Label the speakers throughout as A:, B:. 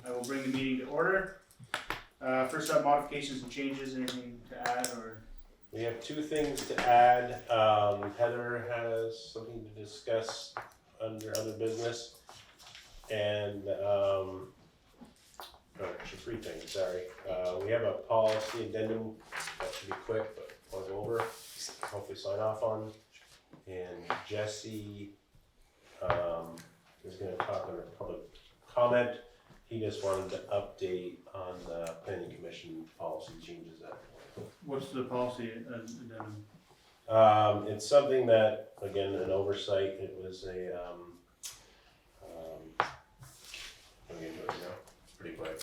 A: I will bring the meeting to order. First up, modifications and changes, anything to add or?
B: We have two things to add. Heather has something to discuss under other business. And, actually three things, sorry. We have a policy addendum that should be quick, but I'll go over, hopefully sign off on. And Jesse, is gonna talk under public comment. He just wanted to update on the planning commission policy changes that.
A: What's the policy addendum?
B: It's something that, again, an oversight, it was a, I'm gonna do it now, it's pretty quick.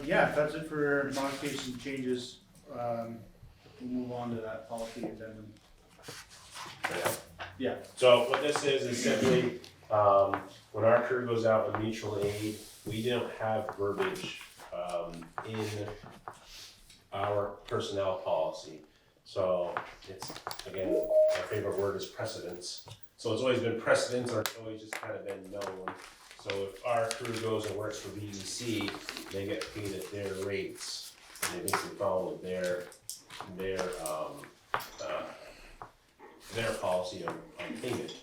A: Yeah, if that's it for modifications and changes. We'll move on to that policy addendum. Yeah.
B: So what this is simply, when our crew goes out on mutual aid, we don't have verbiage, in our personnel policy. So it's, again, our favorite word is precedence. So it's always been precedence, or it's always just kind of been known. So if our crew goes and works for BEC, they get paid at their rates. And they basically follow their policy on payment.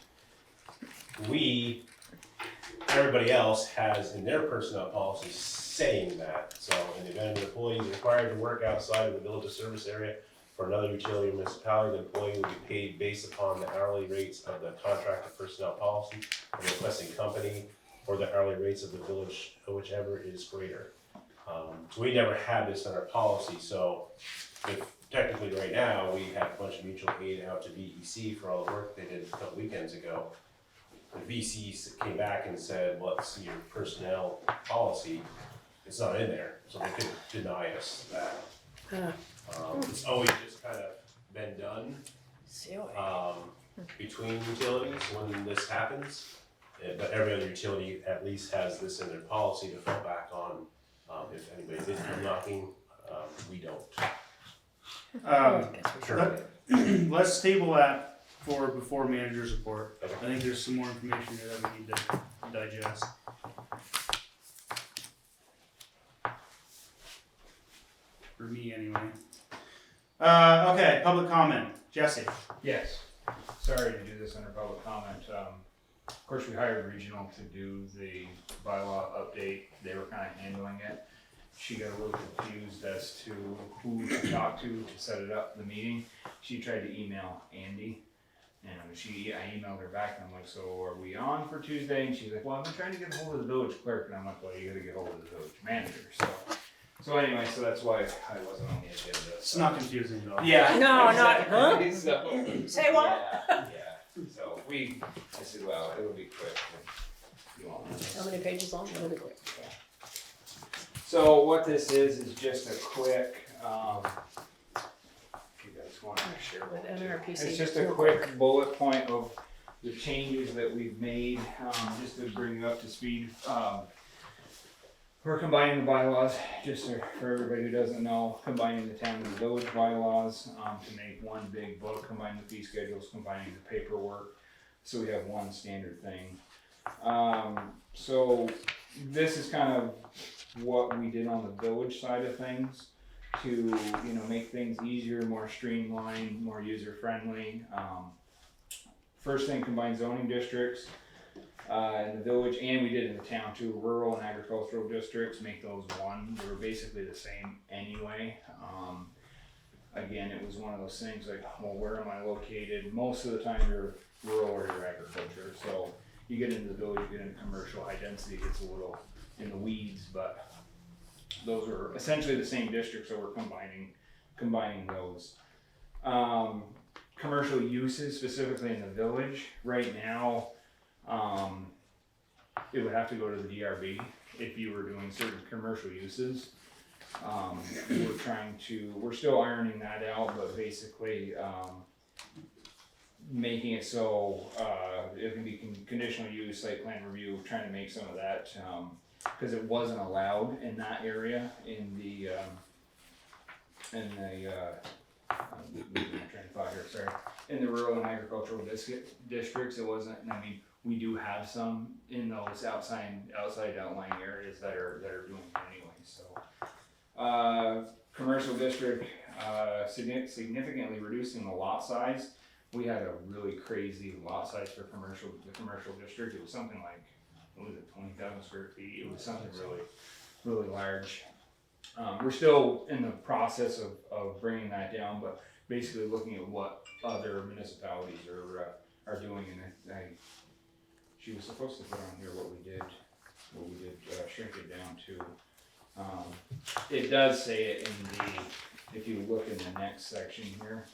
B: Everybody else has in their personnel policy saying that. So in the event an employee is required to work outside of the village service area for another utility or municipality, the employee will be paid based upon the hourly rates of the contracted personnel policy of the requesting company or the hourly rates of the village, whichever is greater. So we never had this in our policy, so if technically right now, we have a bunch of mutual aid out to BEC for all the work they did a couple weekends ago. The VC came back and said, well, let's see your personnel policy, it's not in there, so they could deny us that. It's always just kind of been done, between utilities when this happens. But every other utility at least has this in their policy to fall back on, if anybody did come knocking, we don't. Sure.
A: Let's table that for before manager's report. I think there's some more information here that we need to digest. For me, anyway. Okay, public comment. Jesse.
C: Yes, sorry to do this under public comment. Of course, we hired Regional to do the bylaw update. They were kind of handling it. She got a little confused as to who to talk to set it up, the meeting. She tried to email Andy, and I emailed her back, and I'm like, so are we on for Tuesday? And she's like, well, I've been trying to get a hold of the village clerk, and I'm like, well, you gotta get hold of the village manager. So anyway, so that's why I wasn't on the agenda.
A: It's not confusing though.
C: Yeah.
D: No,
C: exactly. So,
D: Say what?
C: yeah. So I said, well, it'll be quick. If you want.
D: How many pages long? It'll be quick.
C: So what this is just a quick, if you guys want to share
D: With
C: it.
D: NRPC.
C: It's just a quick bullet point of the changes that we've made, just to bring you up to speed. We're combining the bylaws, just for everybody who doesn't know, combining the town and the village bylaws, to make one big book, combining the fee schedules, combining the paperwork, so we have one standard thing. So this is kind of what we did on the village side of things to, make things easier, more streamlined, more user-friendly. First thing, combine zoning districts. In the village, and we did in the town too, rural and agricultural districts, make those one. They were basically the same anyway. Again, it was one of those things like, well, where am I located? Most of the time you're rural or you're agriculture. So you get into the village, you get into commercial, high density gets a little in the weeds, but those are essentially the same districts, so we're combining those. Commercial uses, specifically in the village, right now, it would have to go to the DRB if you were doing certain commercial uses. We're still ironing that out, but basically, making it so, it can be conditional use, site plan review, trying to make some of that, cause it wasn't allowed in that area, in the I'm trying to thought here, sorry. In the rural and agricultural districts, it wasn't, we do have some in those outside outlying areas that are doing it anyway, so. Commercial district, significantly reducing the lot size. We had a really crazy lot size for the commercial district. It was something like, what was it, 20,000 square feet? It was something really large. We're still in the process of bringing that down, but basically looking at what other municipalities are doing, and she was supposed to put on here what we did shrink it down to. It does say it if you look in the next section here,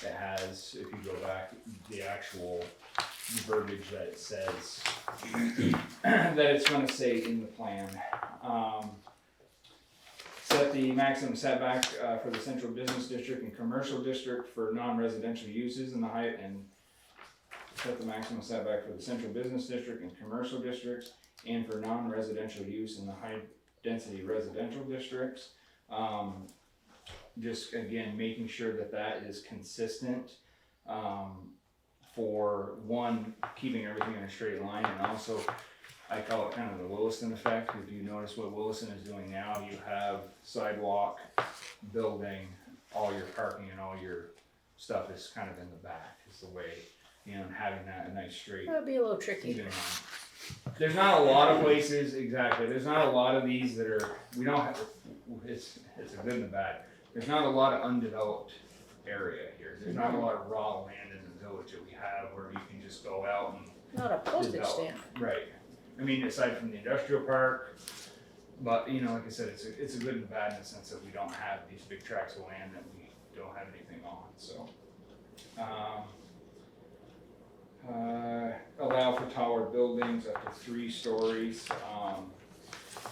C: it has, if you go back, the actual verbiage that it says that it's gonna say in the plan. Set the maximum setback for the central business district and commercial district for non-residential uses in the height, and set the maximum setback for the central business district and commercial districts and for non-residential use in the high density residential districts. Just again, making sure that is consistent, for one, keeping everything in a straight line, and also I call it kind of the Williston effect. If you notice what Williston is doing now, you have sidewalk, building, all your parking and all your stuff is kind of in the back, is the way, and having that a nice straight.
D: That would be a little tricky.
C: Even there's not a lot of places, exactly, there's not a lot of these that are, we don't have, it's a good and a bad. There's not a lot of undeveloped area here. There's not a lot of raw land in the village that we have where you can just go out and
D: Not a postage
C: develop.
D: stamp.
C: Right. I mean, aside from the industrial park, but you know, like I said, it's a good and bad in the sense that we don't have these big tracts of land that we don't have anything on, so. Allow for taller buildings up to 3 stories.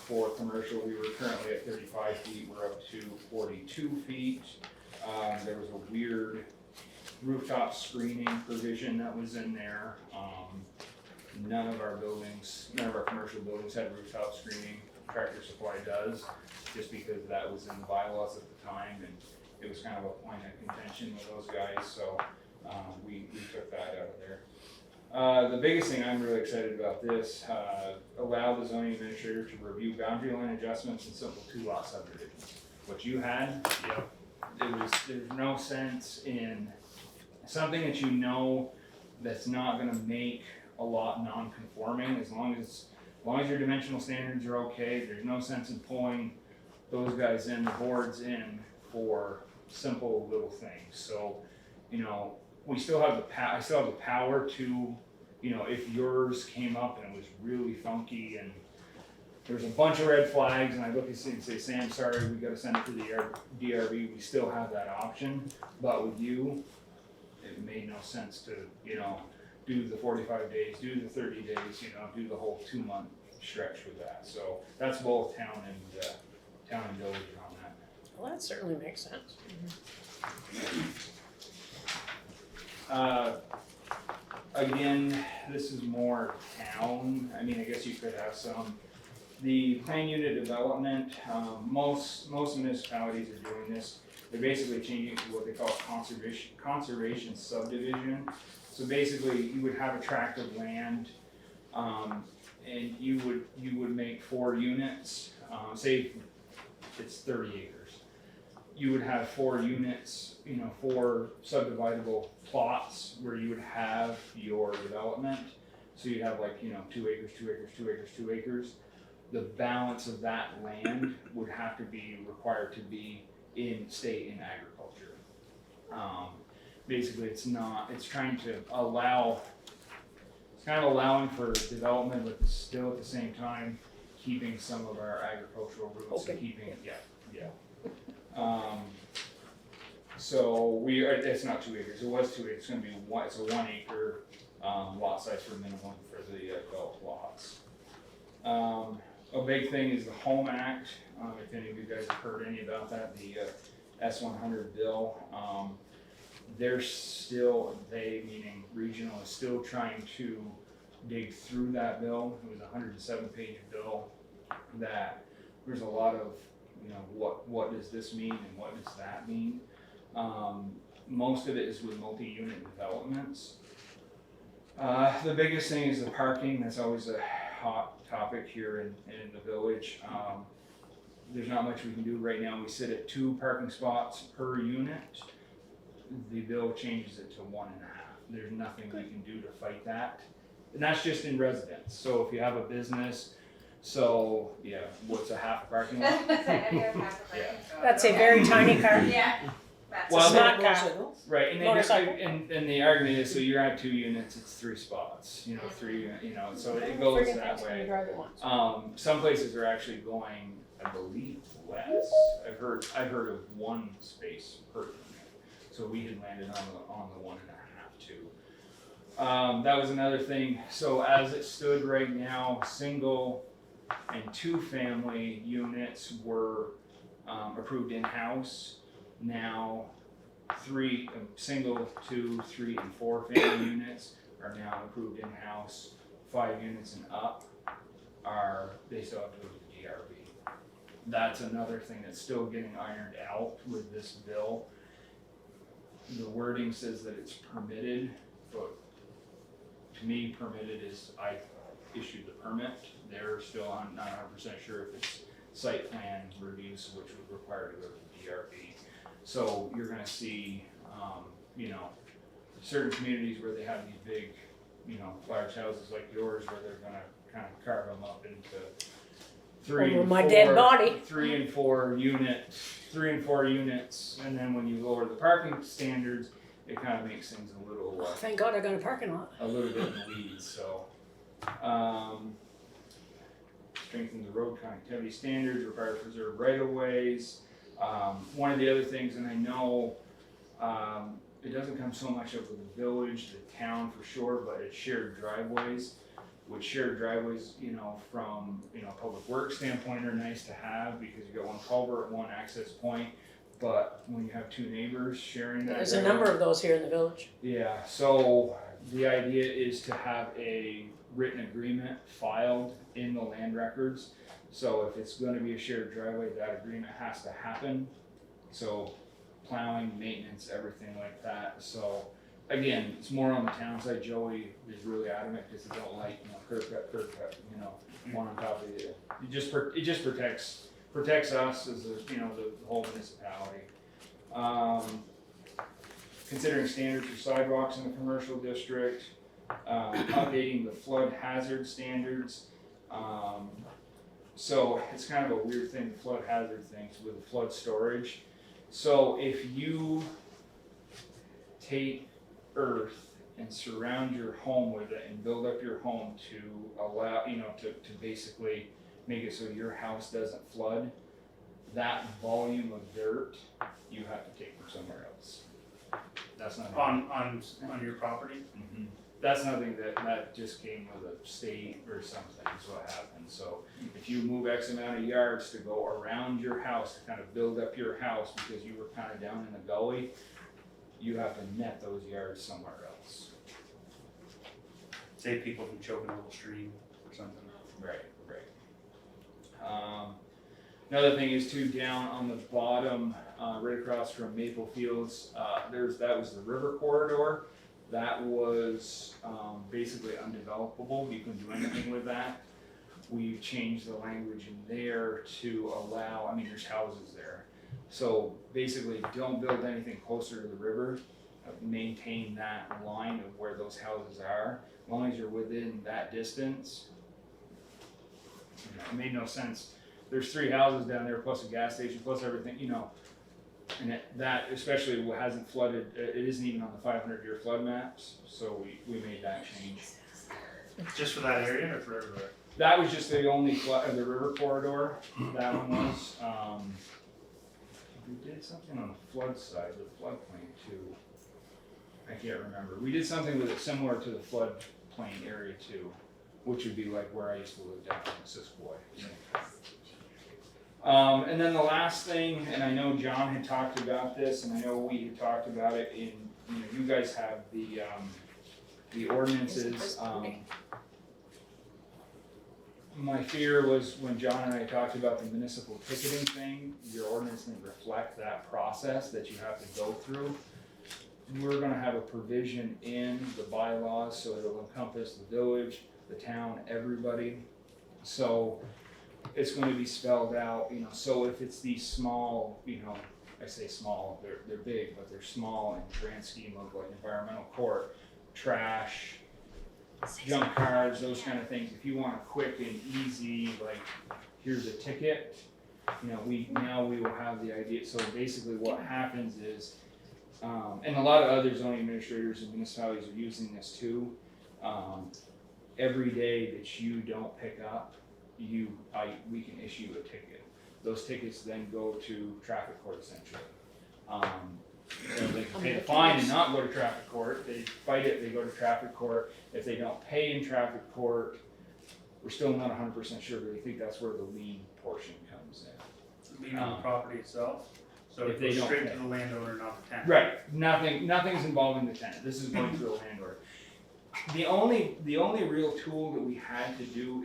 C: For commercial, we were currently at 35 feet, we're up to 42 feet. There was a weird rooftop screening provision that was in there. None of our commercial buildings had rooftop screening. Tractor Supply does, just because that was in the bylaws at the time, and it was kind of a point of contention with those guys, so we took that out of there. The biggest thing I'm really excited about this, allow the zoning administrator to review boundary line adjustments in simple 2-lot subdivisions. What you had, there's no sense in something that you know that's not gonna make a lot non-conforming, as long as your dimensional standards are okay. There's no sense in pulling those guys in, the boards in, for simple little things. So, you know, I still have the power to, you know, if yours came up and it was really funky and there's a bunch of red flags and I look at you and say, Sam, sorry, we gotta send it to the DRB, we still have that option. But with you, it made no sense to, you know, do the 45 days, do the 30 days, you know, do the whole 2-month stretch with that. So that's both town and village on that.
D: Well, that certainly makes sense.
C: Again, this is more town. I mean, I guess you could have some. The plan unit development, most municipalities are doing this. They're basically changing to what they call conservation subdivision. So basically, you would have a tract of land, and you would make 4 units. Say it's 30 acres. You would have 4 units, you know, 4 subdividable plots where you would have your development. So you'd have like, you know, 2 acres, 2 acres, 2 acres, 2 acres. The balance of that land would have to be required to be stay in agriculture. Basically, it's kind of allowing for development, but still at the same time keeping some of our agricultural roots and keeping it, yeah. So it's not 2 acres, it was 2 acres, it's gonna be it's a 1 acre, lot size for minimum for the developed lots. A big thing is the Home Act, if any of you guys have heard any about that, the S100 bill. Meaning regional, is still trying to dig through that bill. It was a 107-page bill that there's a lot of, you know, what does this mean and what does that mean? Most of it is with multi-unit developments. The biggest thing is the parking. That's always a hot topic here in the village. There's not much we can do right now. We sit at 2 parking spots per unit. The bill changes it to 1.5. There's nothing we can do to fight that. And that's just in residence. So if you have a business, what's a half parking lot?
D: That's a very tiny car.
E: Yeah.
C: Well,
D: Smart car.
C: Right, and
D: Motorcycle.
C: and the argument is, so you're at 2 units, it's 3 spots, so it goes
D: Friggin'
C: that
D: things when you
C: way.
D: drive it once.
C: Some places are actually going, I believe, less. I've heard of 1 space per unit. So we had landed on the 1.5 too. That was another thing. So as it stood right now, single and 2-family units were approved in-house. Now, single, 2, 3, and 4-family units are now approved in-house. 5 units and up they still have to go to the DRB. That's another thing that's still getting ironed out with this bill. The wording says that it's permitted, but to me, permitted is I issued the permit. They're still not 100% sure if it's site plan reviews, which would require to go to the DRB. So you're gonna see, certain communities where they have these big, large houses like yours, where they're gonna kind of carve them up into 3
D: Over
C: and
D: my
C: 4
D: dead body.
C: 3 and 4 units, and then when you lower the parking standards, it kind of makes things a little,
D: Thank God I got a parking lot.
C: a little bit in the weeds. So, strengthen the road connectivity standards, require preserved right of ways. One of the other things, and I know it doesn't come so much up with the village, the town for sure, but it's shared driveways. Which shared driveways, from a public works standpoint are nice to have because you got 1 culvert, 1 access point. But when you have 2 neighbors sharing that,
D: There's a number of those here in the village.
C: Yeah. So the idea is to have a written agreement filed in the land records. So if it's going to be a shared driveway, that agreement has to happen. So plowing, maintenance, everything like that. So again, it's more on the town side. Joey is really adamant because he don't like curb cut, one on top of the other. It just protects us as the whole municipality. Considering standards for sidewalks in the commercial district, updating the flood hazard standards. So it's kind of a weird thing, the flood hazard things with the flood storage. So if you take earth and surround your home with it and build up your home to allow, to basically make it so your house doesn't flood, that volume of dirt you have to take from somewhere else. That's not
A: On your property?
C: Mm-hmm. That's nothing that just came with a state or something is what happened. So if you move X amount of yards to go around your house to kind of build up your house because you were kind of down in the gully, you have to net those yards somewhere else.
A: Save people from choking a little stream or something.
C: Right. Another thing is too, down on the bottom, right across from Maple Fields, that was the river corridor. That was basically undevelopable. You couldn't do anything with that. We've changed the language in there to allow, there's houses there. So basically, don't build anything closer to the river. Maintain that line of where those houses are. As long as you're within that distance. It made no sense. There's 3 houses down there, plus a gas station, plus everything, and that especially hasn't flooded. It isn't even on the 500-year flood maps. So we made that change.
A: Just for that area or for everywhere?
C: That was just the only the river corridor. That one was. We did something on the flood side, the floodplain too. I can't remember. We did something with it similar to the floodplain area too, which would be like where I used to live down in Siskoy. And then the last thing, and I know John had talked about this, and I know we had talked about it in, you guys have the ordinances. My fear was when John and I talked about the municipal ticketing thing, your ordinance didn't reflect that process that you have to go through. we're gonna have a provision in the bylaws, so it'll encompass the village, the town, everybody. So it's gonna be spelled out, you know, so if it's these small, you know, I say small, they're big, but they're small in the grand scheme of like environmental court, trash, junk cars, those kind of things. If you want a quick and easy, like, here's a ticket, you know, we will have the idea. So basically what happens is, and a lot of other zoning administrators and municipalities are using this too. Every day that you don't pick up, we can issue a ticket. Those tickets then go to traffic court essentially. So they can pay the fine and not go to traffic court. They fight it, they go to traffic court. If they don't pay in traffic court, we're still not 100% sure, but we think that's where the lien portion comes in.
A: Lien on the property itself, so
C: If
A: it
C: they
A: goes
C: don't
A: straight
C: pay.
A: to the landowner, not the tenant.
C: Right, nothing's involving the tenant. This is going through a landlord. The only real tool that we had to do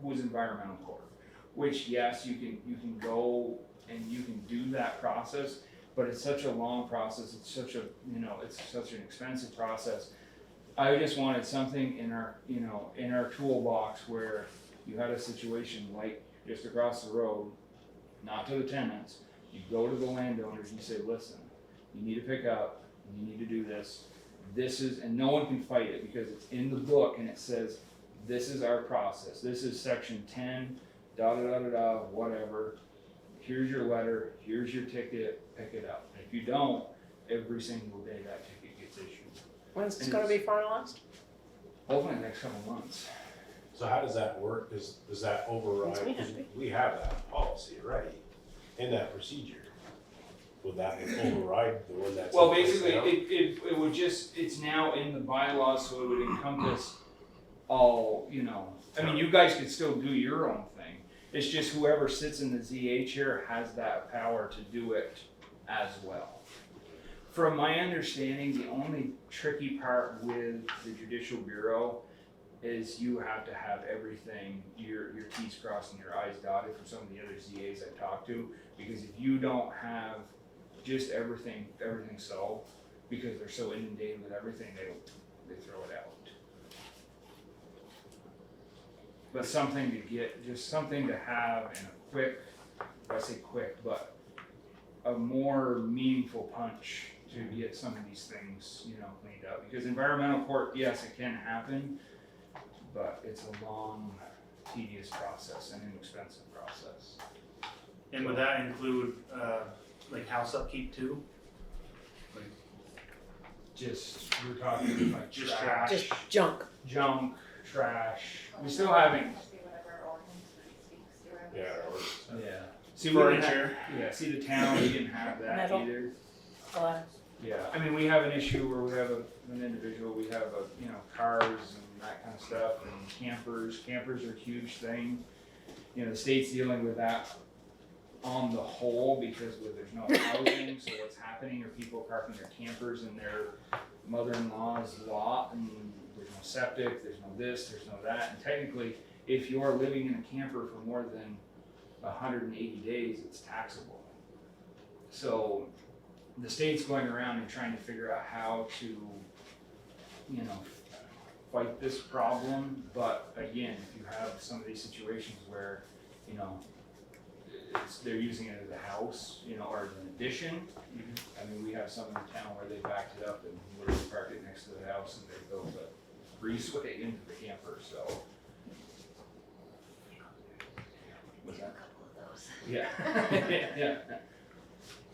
C: was environmental court, which yes, you can go and you can do that process, but it's such a long process. It's such an expensive process. I just wanted something in our toolbox where you had a situation like just across the road, not to the tenants. You go to the landowners and you say, listen, you need to pick up, you need to do this. This is, and no one can fight it because it's in the book and it says, this is our process. This is section 10, whatever. Here's your letter, here's your ticket, pick it up. And if you don't, every single day that ticket gets issued.
D: When's it gonna be finalized?
C: Hopefully in the next couple of months.
B: So how does that work? Does that override,
D: Makes me
B: 'cause
D: happy.
B: we have that policy already in that procedure. Would that override the one that's?
C: Well,
B: in place
C: basically,
B: now?
C: it would just, it's now in the bylaws, so it would encompass all, you know. I mean, you guys could still do your own thing. It's just whoever sits in the ZA chair has that power to do it as well. From my understanding, the only tricky part with the Judicial Bureau is you have to have everything, your T's crossed and your I's dotted from some of the other ZAs I talked to, because if you don't have just everything solved, because they're so inundated with everything, they throw it out. But something to get, just something to have in a quick, I say quick, but a more meaningful punch to get some of these things, you know, cleaned up. Because environmental court, yes, it can happen, but it's a long, tedious process and an expensive process.
A: And would that include, like house upkeep too? Like,
C: Just, we're talking like
A: Just
C: trash,
D: Just junk.
C: junk, trash. We still haven't,
B: Yeah, or,
C: yeah. See, we didn't have,
A: furniture.
C: yeah, see the town, we didn't have that
D: Metal.
C: either.
D: Glass.
C: Yeah, I mean, we have an issue where we have an individual, we have cars and that kind of stuff, and campers. Campers are a huge thing. You know, the state's dealing with that on the whole because there's no housing, so what's happening are people parking their campers in their mother-in-law's lot, and there's no septic, there's no this, there's no that, and technically, if you're living in a camper for more than 180 days, it's taxable. So the state's going around and trying to figure out how to, fight this problem. But again, if you have some of these situations where, they're using it as a house, or as an addition. I mean, we have some in the town where they backed it up and literally parked it next to the house and they built a breezeway into the camper, so. What's that? Yeah. Yeah.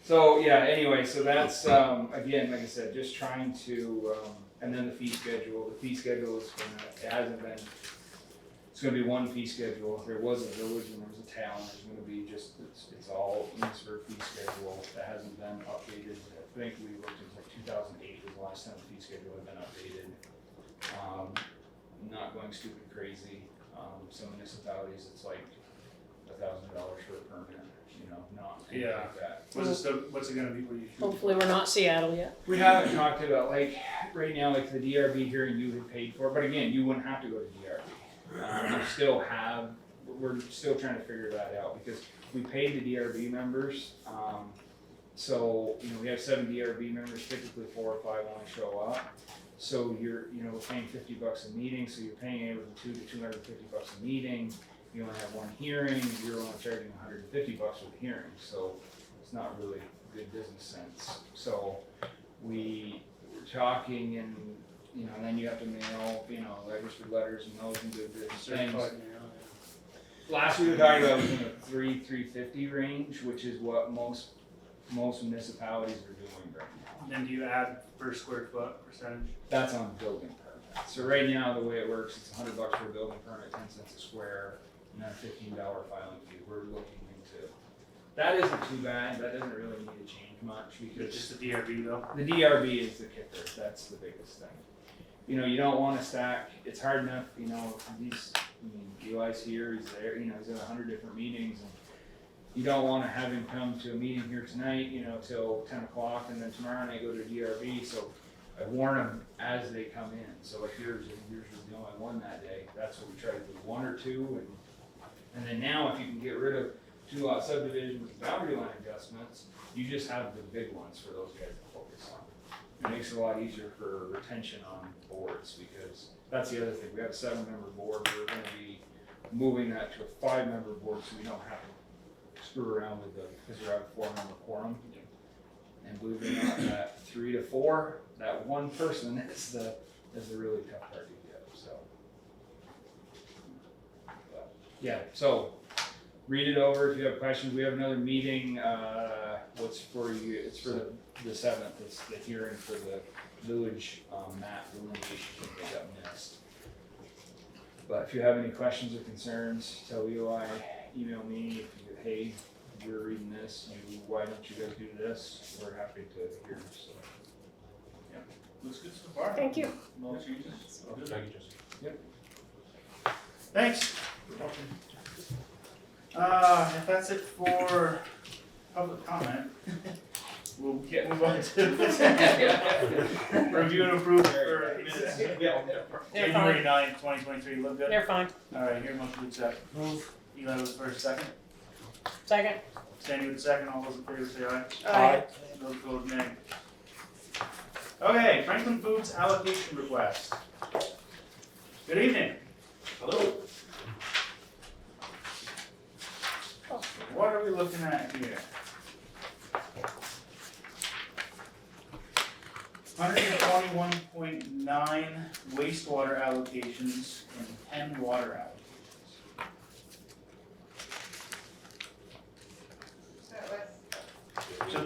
C: So, yeah, anyway, so that's, again, like I said, just trying to, and then the fee schedule. The fee schedule is it's gonna be one fee schedule. If there was a village and there was a town, there's gonna be just, it's all Enosburg fee schedule that hasn't been updated. I think we looked at like 2008 was the last time the fee schedule had been updated. Not going stupid crazy. Some municipalities, it's like $1,000 for a permit, not anything
A: Yeah.
C: like that.
A: What's it gonna be? What you shoot?
D: Hopefully we're not Seattle yet.
C: We haven't talked about, like, right now, like the DRB hearing you had paid for, but again, you wouldn't have to go to DRB. We're still trying to figure that out because we paid the DRB members, So, we have 7 DRB members, typically 4 or 5 only show up. So we're paying $50 a meeting, so you're paying anywhere from $200 to $250 a meeting. You only have one hearing, you're only charging $150 for the hearing, so it's not really good business sense. So we're talking and, and then you have to mail, registered letters and those and good business things. Last we were talking about was in the $350 range, which is what most municipalities are doing right now.
A: Then do you add per square foot percentage?
C: That's on building permit. So right now, the way it works, it's $100 for a building permit, 10 cents a square, and then a $15 filing fee. We're looking into, that isn't too bad, that doesn't really need to change much,
A: It's
C: because
A: just the DRB though?
C: the DRB is the kicker, that's the biggest thing. You don't wanna stack, it's hard enough, Eli's here, he's there, he's in 100 different meetings, and you don't wanna have him come to a meeting here tonight, till 10 o'clock, and then tomorrow night go to DRB, so I warn them as they come in. So like yours was the only one that day, that's what we try to do, 1 or 2, and then now if you can get rid of 2-lot subdivisions and boundary line adjustments, you just have the big ones for those guys to focus on. It makes it a lot easier for retention on boards, because that's the other thing, we have a 7-member board, we're gonna be moving that to a 5-member board so we don't have to screw around with because we're at a 4-member quorum. And believe it or not, that 3 to 4, that one person is the really tough part to get, so. But, yeah, so read it over if you have questions. We have another meeting, what's for you, it's for the 7th, it's the hearing for the village map delineation that got missed. But if you have any questions or concerns, tell Eli, email me, hey, you're reading this, why don't you guys do this? We're happy to hear, so. Yeah.
A: Looks good so far.
D: Thank you.
A: No changes? All good.
B: Thank you, Justin.
C: Yep.
A: Thanks. If that's it for public comment, we'll move on to review and approve for minutes. January 9th, 2023, look good?
D: They're fine.
A: Alright, here, motion to accept. Move. Eli was first, second.
D: Second.
A: Sandy with second, all those in favor say aye.
D: Aye.
A: Those opposed, nay. Okay, Franklin Foods allocation request. Good evening.
B: Hello.
A: What are we looking at here? 121.9 wastewater allocations and 10 water allocations.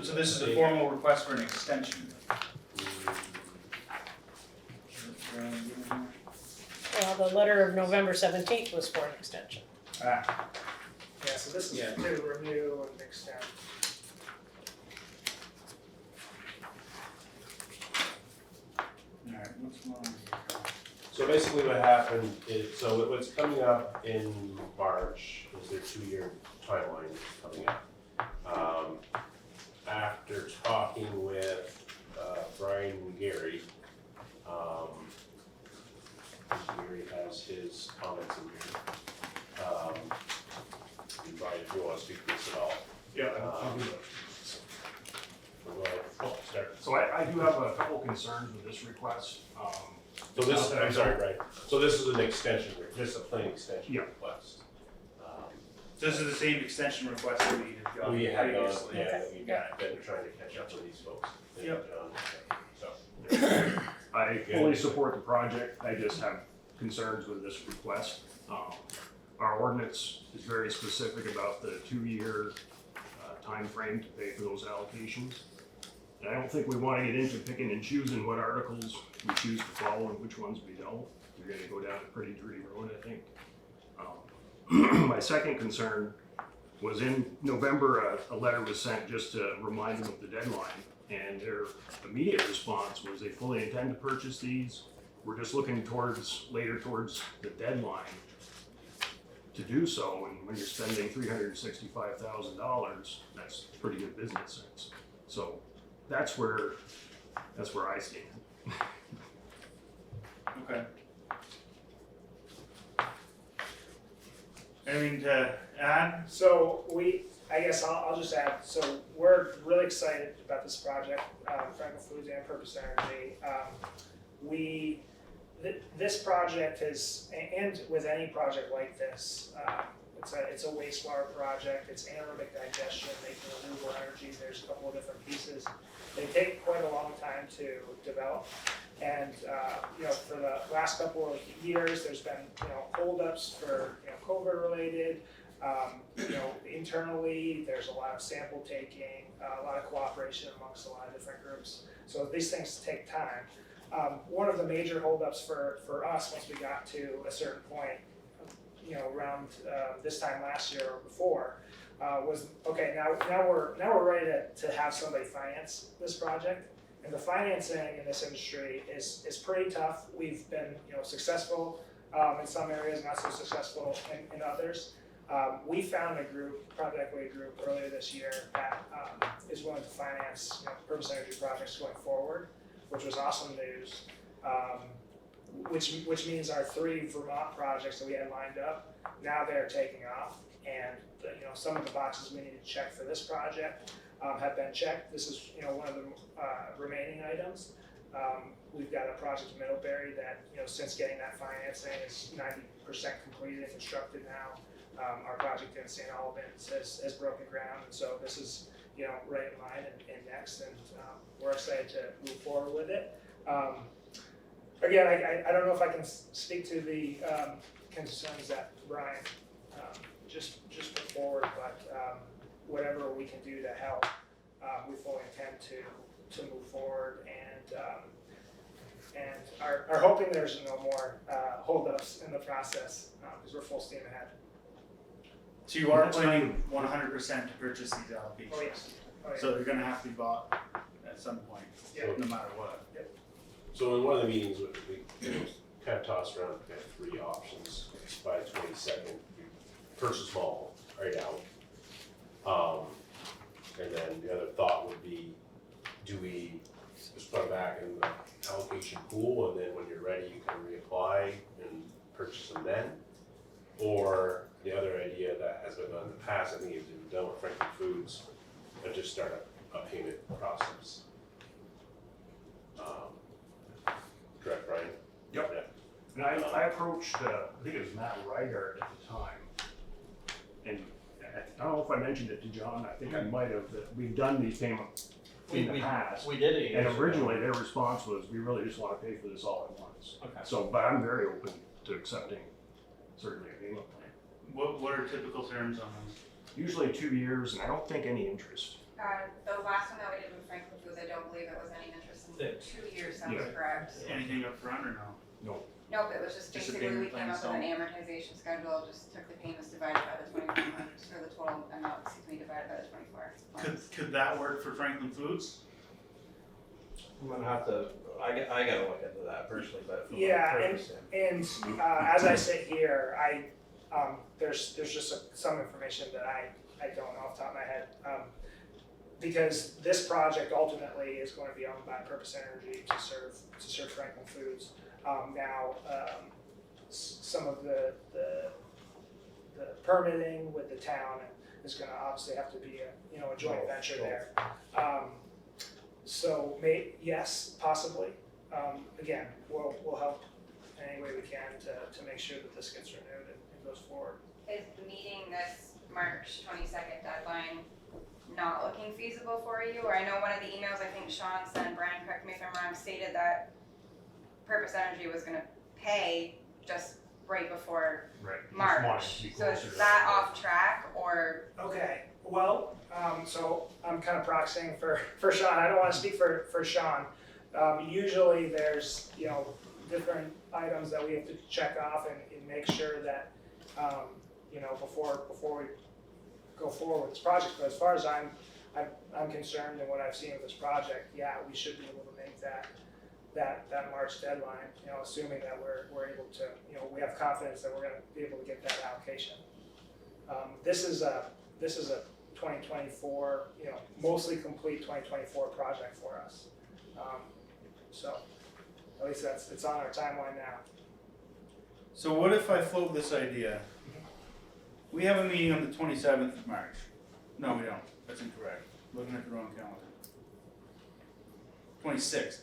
A: So this is a formal request for an extension.
D: Well, the letter of November 17th was for an extension.
A: Ah,
E: Yeah, so this is to renew and extend.
A: alright, what's going on here?
B: So basically what happened is, so what's coming up in March is their 2-year timeline coming up. After talking with Brian and Gary, Gary has his comments in here. And Brian, if you want to speak to this at all.
F: Yeah, I'll do that.
B: So go ahead. Oh, start.
F: So I do have a couple concerns with this request.
B: So this, I'm sorry, right, so this is an extension, this is a plain extension
F: Yeah.
B: request.
A: This is the same extension request that we had gotten
B: We had gone,
A: previously.
B: yeah, we've been trying to catch up with these folks.
A: Yep.
B: So.
F: I fully support the project, I just have concerns with this request. Our ordinance is very specific about the 2-year time frame to pay for those allocations. And I don't think we want to get into picking and choosing what articles we choose to follow and which ones we don't. We're gonna go down a pretty dirty road, I think. My second concern was in November, a letter was sent just to remind them of the deadline. And their immediate response was they fully intend to purchase these. We're just looking later towards the deadline to do so. And when you're spending $365,000, that's pretty good business sense. So that's where I stand.
A: Okay. Anything to add?
E: So I guess I'll just add, so we're really excited about this project, Franklin Foods and Purpose Energy. This project is, and with any project like this, it's a wastewater project, it's anaerobic digestion, making renewable energy, there's a couple of different pieces. They take quite a long time to develop, and for the last couple of years, there's been holdups for COVID related. Internally, there's a lot of sample taking, a lot of cooperation amongst a lot of different groups. So these things take time. One of the major holdups for us once we got to a certain point, around this time last year or before, was okay. Now we're ready to have somebody finance this project, and the financing in this industry is pretty tough. We've been successful in some areas, not so successful in others. We found a group, private equity group, earlier this year that is willing to finance Purpose Energy projects going forward, which was awesome news. Which means our 3 Vermont projects that we had lined up, now they're taking off, and some of the boxes we need to check for this project have been checked. This is one of the remaining items. We've got a project in Middlebury that since getting that financing is 90% completed and constructed now. Our project in St. Albans has broken ground, and so this is right in line and next, and we're excited to move forward with it. Again, I don't know if I can speak to the concerns that Brian just put forward, but whatever we can do to help, we fully intend to move forward, and are hoping there's no more holdups in the process because we're full steam ahead.
A: So you are planning 100% to purchase these allocations?
E: Oh yes.
A: So they're gonna have to be bought at some point,
E: Yeah.
A: no matter what.
B: So in one of the meetings, we kind of tossed around kind of 3 options by the 22nd. You purchase them all right out. And then the other thought would be, do we just put them back in the allocation pool, and then when you're ready, you can reapply and purchase them then? Or the other idea that has been done in the past, I think, is we've done with Franklin Foods, and just start a payment process. Correct, Brian?
F: Yep. And I approached, I think it was Matt Ryder at the time, and I don't know if I mentioned it to John, I think I might have, that we've done these payments in the past.
G: We did it.
F: And originally, their response was, we really just want to pay for this all at once.
G: Okay.
F: So, but I'm very open to accepting certainly a payment plan.
A: What are typical terms on those?
F: Usually 2 years, and I don't think any interest.
H: The last one that we did with Franklin Foods, I don't believe it was any interest in
G: Yeah.
H: 2 years, sounds
F: Yeah.
H: correct.
A: Anything up front or no?
F: No.
H: Nope, it was just
A: Just a
H: basically, we
A: payment
H: came
A: plan
H: up with an
A: installment.
H: amortization schedule, just took the payments divided by the 24 months, or the total amount, divided by the 24 months.
A: Could that work for Franklin Foods?
G: I'm gonna have to, I gotta look into that personally, but from
E: Yeah,
G: a purpose
E: And as I sit here, there's just some information that I don't know off the top of my head. Because this project ultimately is going to be owned by Purpose Energy to serve Franklin Foods. Some of the permitting with the town is going to obviously have to be a joint venture there. Yes, possibly. Again, we'll help in any way we can to make sure that this gets renewed and goes forward.
H: Is meeting this March 22nd deadline not looking feasible for you? Or I know one of the emails I think Sean sent, Brian, correct me if I'm wrong, stated that Purpose Energy was gonna pay just right before
F: Right. Just
H: March.
F: wanted to be
H: So
F: closer
H: is
F: to
H: that off track, or?
E: Okay, well, so I'm kind of proxying for Sean. I don't want to speak for Sean. Usually there's, different items that we have to check off and make sure that, before we go forward with this project. But as far as I'm concerned and what I've seen with this project, yeah, we should be able to make that March deadline, assuming that we're able to, we have confidence that we're gonna be able to get that allocation. This is a 2024, mostly complete 2024 project for us. So at least it's on our timeline now.
A: So what if I float this idea? We have a meeting on the 27th of March. No, we don't. That's incorrect. Looking at the wrong calendar. 26th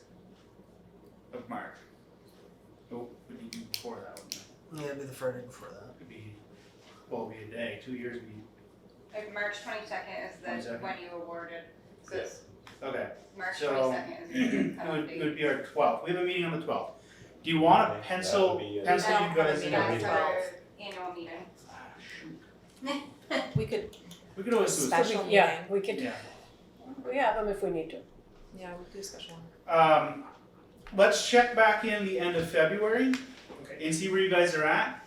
A: of March. Oh, would be before that, wouldn't it?
I: Yeah, it'd be the Friday before that.
A: Could be, well, it'd be a day. 2 years would be.
H: Like March 22nd is the
A: 22nd.
H: when you awarded, so it's
A: Okay.
H: March
A: So,
H: 22nd is the
A: It
H: cutoff
A: would,
H: date.
A: it would be our 12th. We have a meeting on the 12th. Do you want to
B: Okay,
A: pencil,
B: that would be,
A: pencil
H: I
A: you
H: don't have a
A: guys in?
H: meeting,
A: a
H: that's
A: meeting?
H: our annual meeting.
A: Ah, shoot.
D: We could,
A: We could always do a
I: Special
D: yeah, we could,
A: Yeah.
D: we have them if we need to.
I: Yeah, we'll do a special one.
A: Let's check back in the end of February
E: Okay.
A: and see where you guys are at.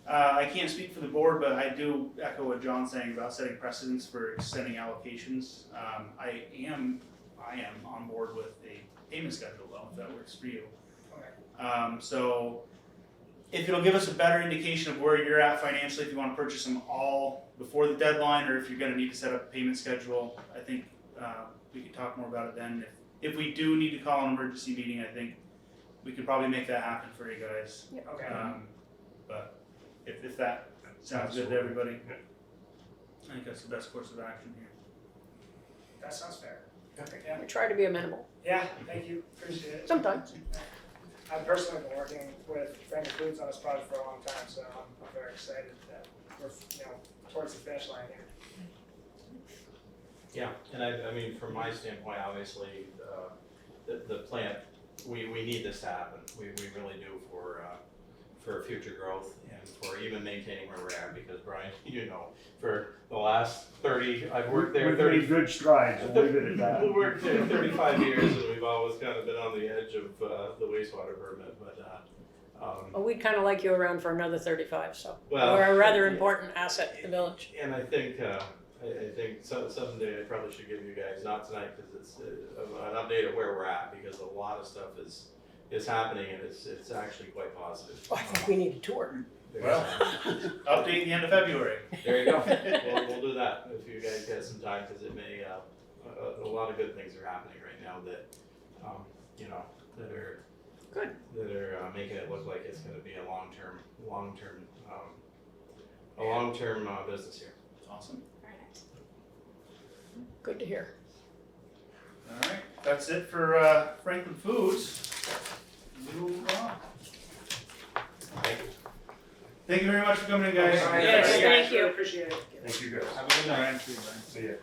A: I can't speak for the board, but I do echo what John's saying about setting precedents for extending allocations. I am on board with a payment schedule though, if that works for you.
E: Okay.
A: So if it'll give us a better indication of where you're at financially, if you want to purchase them all before the deadline, or if you're going to need to set up a payment schedule, I think we can talk more about it then. If we do need to call an emergency meeting, I think we could probably make that happen for you guys.
E: Okay.
A: But if that sounds good to everybody, I think that's the best course of action here.
E: That sounds fair. Okay, yeah.
D: We try to be amenable,
E: Yeah, thank you, appreciate it.
D: sometimes.
E: I've personally been working with Friendly Foods on this project for a long time, so I'm very excited that we're, towards the finish line here.
G: Yeah, and I mean, from my standpoint, obviously, the plant, we need this to happen. We really do for future growth and for even maintaining where we're at, because Brian, for the last 30, I've worked there
F: We've
G: 30.
F: made good strides, we'll leave it at that.
G: We worked there 35 years, and we've always kind of been on the edge of the wastewater permit, but,
D: Well, we'd kind of like you around for another 35, so
G: well.
D: we're a rather important asset in the village.
G: And I think, someday I probably should give you guys, not tonight, because it's an update of where we're at, because a lot of stuff is happening, and it's actually quite positive.
D: Oh, I think we need a tour.
A: Well, update the end of February.
G: There you go. We'll do that if you guys get some time, because it may, a lot of good things are happening right now that, that are
D: Good.
G: That are making it look like it's going to be a long-term business here.
A: Awesome.
H: Very nice.
D: Good to hear.
A: All right, that's it for Franklin Foods. Move on. Thank you very much for coming in, guys.
D: Yes, thank you.
E: Really appreciate it.
F: Thank you guys.
G: Have a good night.
F: See ya.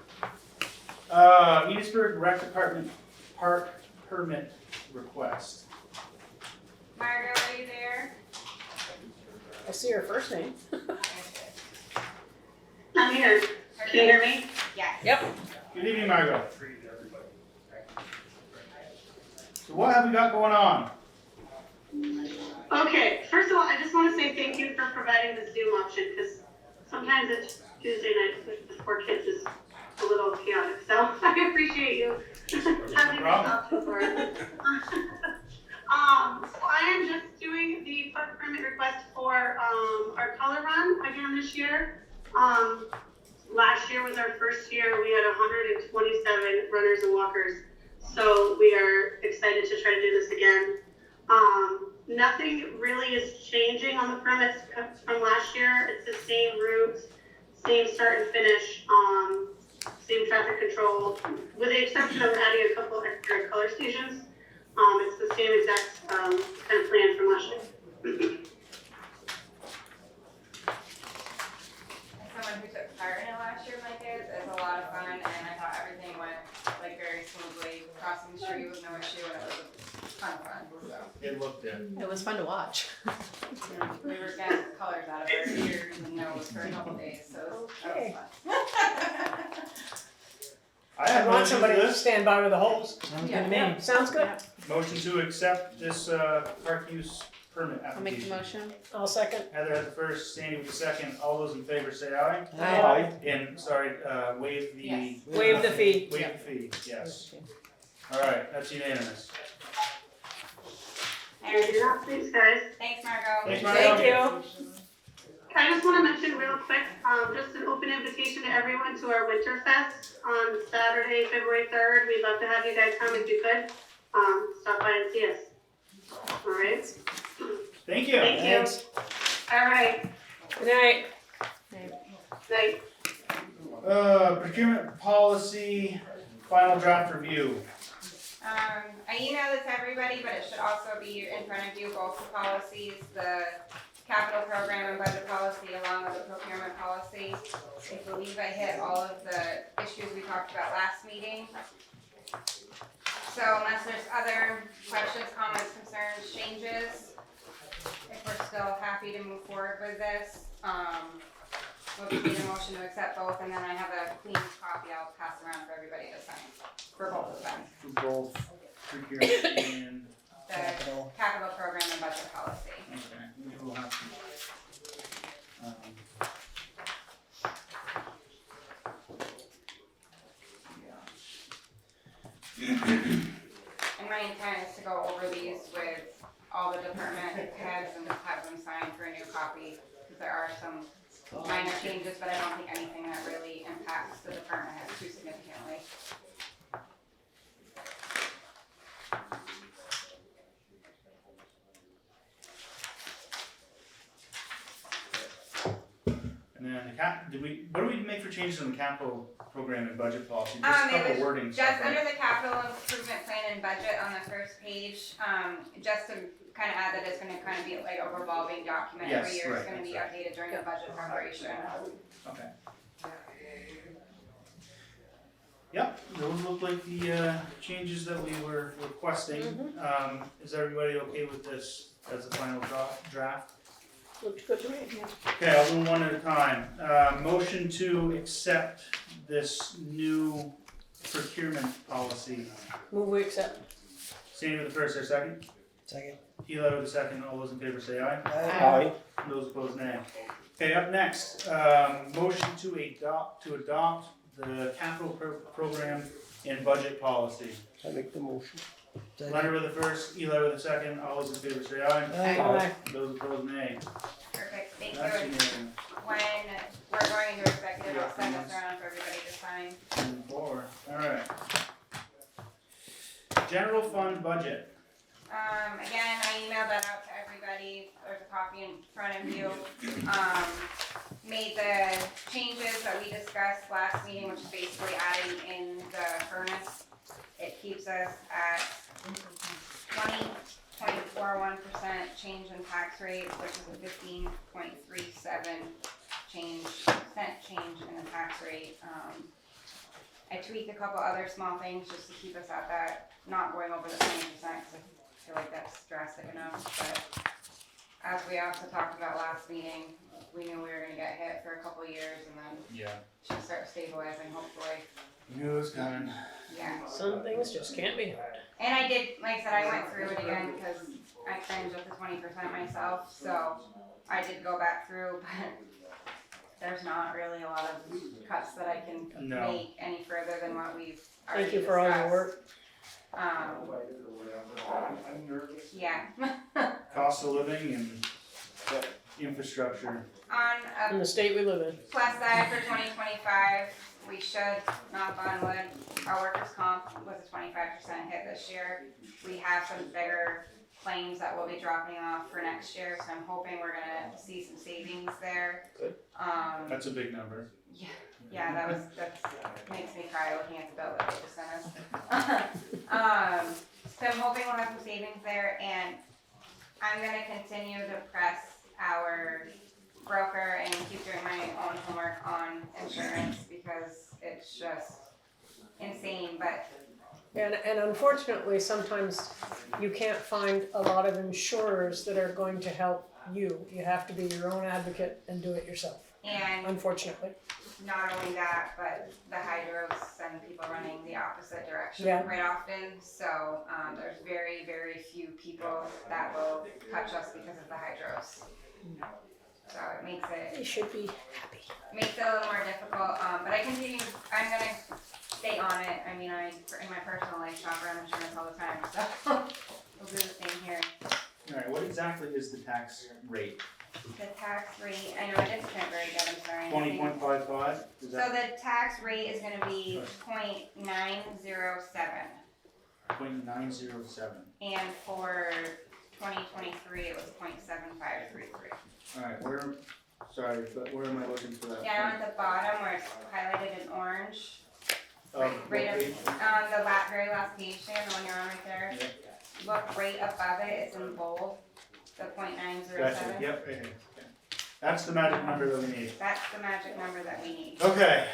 A: Enosburg Rec Department Park Permit Request.
H: Margo, are you there?
D: I see her first name.
J: I'm here. Can you hear me?
H: Yes.
D: Yep.
A: Good evening, Margo. So what have we got going on?
J: Okay, first of all, I just want to say thank you for providing the Zoom option, because sometimes it's Tuesday nights with the 4 kids is a little chaotic, so I appreciate you having this option for us. So I am just doing the park permit request for our color run again this year. Last year was our first year. We had 127 runners and walkers. So we are excited to try to do this again. Nothing really is changing on the permits from last year. It's the same route, same start and finish, same traffic control, with the exception of adding a couple extra color stations. It's the same exact kind of plan from last year.
H: As someone who took part in it last year with my kids, it's a lot of fun, and I thought everything went very smoothly. Crossing the street was no issue, and it was a ton of fun. So
A: It looked good.
I: It was fun to watch.
H: we were getting colors out of our ears and nose for a couple days, so that was fun.
A: I have
D: I want
A: motion
D: somebody
A: for
D: to
A: this.
D: stand by with a hose.
I: Sounds good to me.
D: Sounds good.
A: Motion to accept this park use permit
I: I'll make the
A: application.
I: motion.
D: I'll second.
A: Heather has the first, Sandy with the second. All those in favor say aye.
D: Aye.
A: And, sorry, waive the.
H: Yes.
D: Waive the fee.
A: Waive the fee, yes. All right, that's unanimous.
J: Thanks, guys.
H: Thanks, Margo.
A: Thanks,
D: Thank you.
J: I just want to mention real quick, just an open invitation to everyone to our Winterfest on Saturday, February 3rd. We'd love to have you guys come if you could. Stop by and see us. All right.
A: Thank you.
J: Thank you. All right.
D: Good night.
J: Night.
A: Procurement policy, final draft review.
H: I emailed it to everybody, but it should also be in front of you, both the policies, the capital program and budget policy along with the procurement policy. I believe I hit all of the issues we talked about last meeting. So unless there's other questions, comments, concerns, changes, if we're still happy to move forward with this, we'll just need a motion to accept both, and then I have a clean copy I'll pass around for everybody to sign, for both of them.
A: For both procurement and,
H: The capital program and budget policy.
A: okay, we will have to.
H: And my intent is to go over these with all the department heads and have them sign for a new copy, because there are some minor changes, but I don't think anything that really impacts the department heads too significantly.
A: And then what do we make for changes in the capital program and budget policy? Just a
H: It
A: couple
H: was
A: wording
H: just
A: stuff,
H: under
A: right?
H: the capital improvement plan and budget on the first page, just to kind of add that it's gonna kind of be like a revolving document every
A: Yes,
H: year, it's
A: right,
H: gonna be
A: that's
H: updated during the budget preparation.
A: Okay. Yep, those look like the changes that we were requesting. Is everybody okay with this as a final draft?
D: Looked good to me.
A: Okay, I'll do one at a time. Motion to accept this new procurement policy.
D: Move we accept.
A: Sandy with the first, or second?
I: Second.
A: Eli with the second. All those in favor say aye.
D: Aye.
A: Those opposed, nay. Okay, up next, motion to adopt the capital program and budget policy.
I: I make the motion.
A: Leonard with the first, Eli with the second. All those in favor say aye.
D: Aye.
A: Those opposed, nay.
H: Perfect, thank
A: That's
H: you.
A: unanimous.
H: When we're going into executive, I'll send this around for everybody to sign.
A: 4. All right. General fund budget.
H: Again, I emailed that out to everybody, there's a copy in front of you. Made the changes that we discussed last meeting, which is basically adding in the furnace. It keeps us at 20.41% change in tax rate, which is a 15.37 cent change in the tax rate. I tweaked a couple other small things just to keep us at that, not going over the 20%, because I feel like that's drastic enough, but as we also talked about last meeting, we knew we were gonna get hit for a couple years and then
A: Yeah.
H: should start stabilizing hopefully,
A: Knew it was coming.
H: yeah.
D: Some things just can't be hard.
H: And I did, like I said, I went through it again because I cringed at the 20% myself, so I did go back through, but there's not really a lot of cuts that I can
A: No.
H: make any further than what we've already
D: Thank you for all your
H: discussed.
D: work.
H: Yeah.
A: Cost of living and infrastructure.
H: On
D: In the state we live in.
H: plus side for 2025, we should, knock on wood, our workers' comp was a 25% hit this year. We have some bigger claims that will be dropping off for next year, so I'm hoping we're gonna see some savings there.
D: Good.
A: That's a big number.
H: Yeah, that makes me cry looking at the bill that they just sent us. So I'm hoping we'll have some savings there, and I'm gonna continue to press our broker and keep doing my own homework on insurance because it's just insane, but
D: And unfortunately, sometimes you can't find a lot of insurers that are going to help you. You have to be your own advocate and do it yourself,
H: and
D: unfortunately.
H: not only that, but the hydros send people running the opposite direction
D: Yeah.
H: quite often. So there's very, very few people that will touch us because of the hydros. So it makes
D: You should be happy.
H: it a little more difficult. But I continue. I'm gonna stay on it. I mean, in my personal life shop around insurance all the time, so we'll do the same here.
A: Alright, what exactly is the tax rate?
H: The tax rate. I know I didn't print very good. I'm sorry.
A: 20.55? Is
H: So
A: that
H: the tax rate is gonna be 0.907,
A: 0.907?
H: and for 2023 it was 0.7533.
A: Alright, where sorry, but where am I looking for that?
H: Down at the bottom where it's highlighted in orange,
A: Oh,
H: right
A: what
H: up,
A: page?
H: the very last page there, the one you're on right there. Look right above it, it's in bold, the .907.
A: Gotcha, yep, right here. Okay. That's the magic number that we need.
H: That's the magic number that we need.
A: Okay,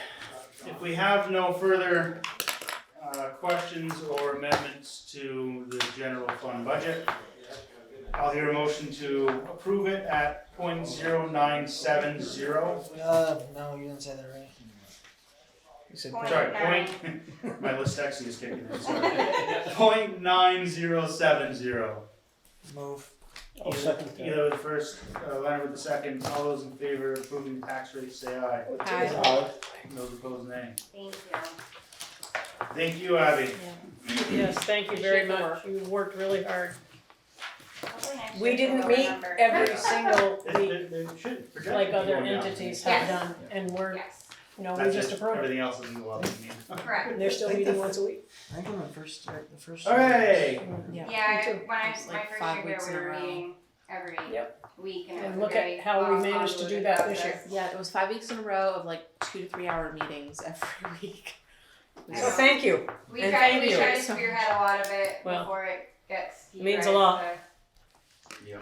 A: if we have no further questions or amendments to the general fund budget, I'll hear a motion to approve it at .0970.
I: No, you didn't say that right. You said
H: Point
A: Sorry,
H: nine.
A: my dyslexia is kicking in, sorry. .9070.
I: move.
A: Either with the first, Leonard with the second, all those in favor of approving the tax rate, say aye.
I: Aye.
A: Those opposed, nay.
H: Thank you.
A: Thank you, Abby.
D: Yes, thank you very much. You worked really hard.
H: Hopefully next
D: We
H: year's a
D: didn't
H: lower
D: meet
H: number.
D: every single
A: They
D: week
A: should project
D: like
A: it
D: other
A: going down.
D: entities
H: Yes.
D: have done, and we're,
H: Yes,
D: you know, we
A: That's
D: just
A: it.
D: approved it.
A: Everything else is in the law.
H: correct.
D: They're still meeting once a week.
I: I think I'm on first. The first.
A: Hooray!
H: Yeah,
D: Me
H: I-
D: too.
H: when I,
I: It's
H: my
I: like
H: first
I: 5
H: year here,
I: weeks
H: we
I: in a
H: were
I: row.
H: meeting every
D: Yep.
H: week and it
D: And
H: was
D: look
H: a
D: at
H: very
D: how we
H: long,
D: managed to do
H: convoluted
D: that this year.
H: process.
K: Yeah, it was 5 weeks in a row of like 2 to 3 hour meetings every week.
D: So thank you.
H: We
D: And
H: try
D: thank
H: to
D: you.
H: spearhead a lot of it
D: Well,
H: before it gets to you
D: means a
H: guys
D: lot.
H: to
A: Yeah.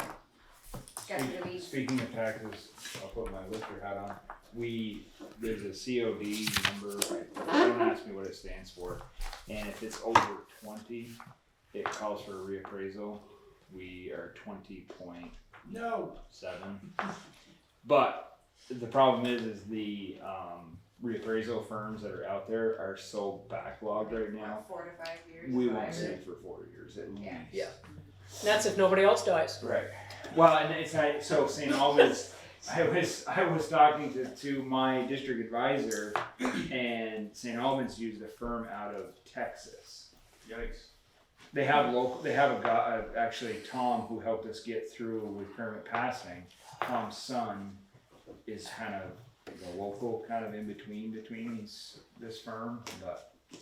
H: get to the weeds.
C: Speaking of taxes, I'll put my lifter hat on. There's a COD number, don't ask me what it stands for, and if it's over 20, it calls for a reappraisal. We are 20.7.
A: No.
C: But the problem is the reappraisal firms that are out there are so backlogged right now.
H: 4 to 5 years.
C: We
H: five
C: won't
H: years.
C: see it for 4 years at least.
H: Yeah.
D: Yeah. That's if nobody else dies.
C: Right. Well, and it's like, so St. Albans, I was talking to my district advisor, and St. Albans used a firm out of Texas.
A: Yikes.
C: They have a guy, actually Tom, who helped us get through with permit passing. Tom's son is kind of the local, kind of in between this firm, but he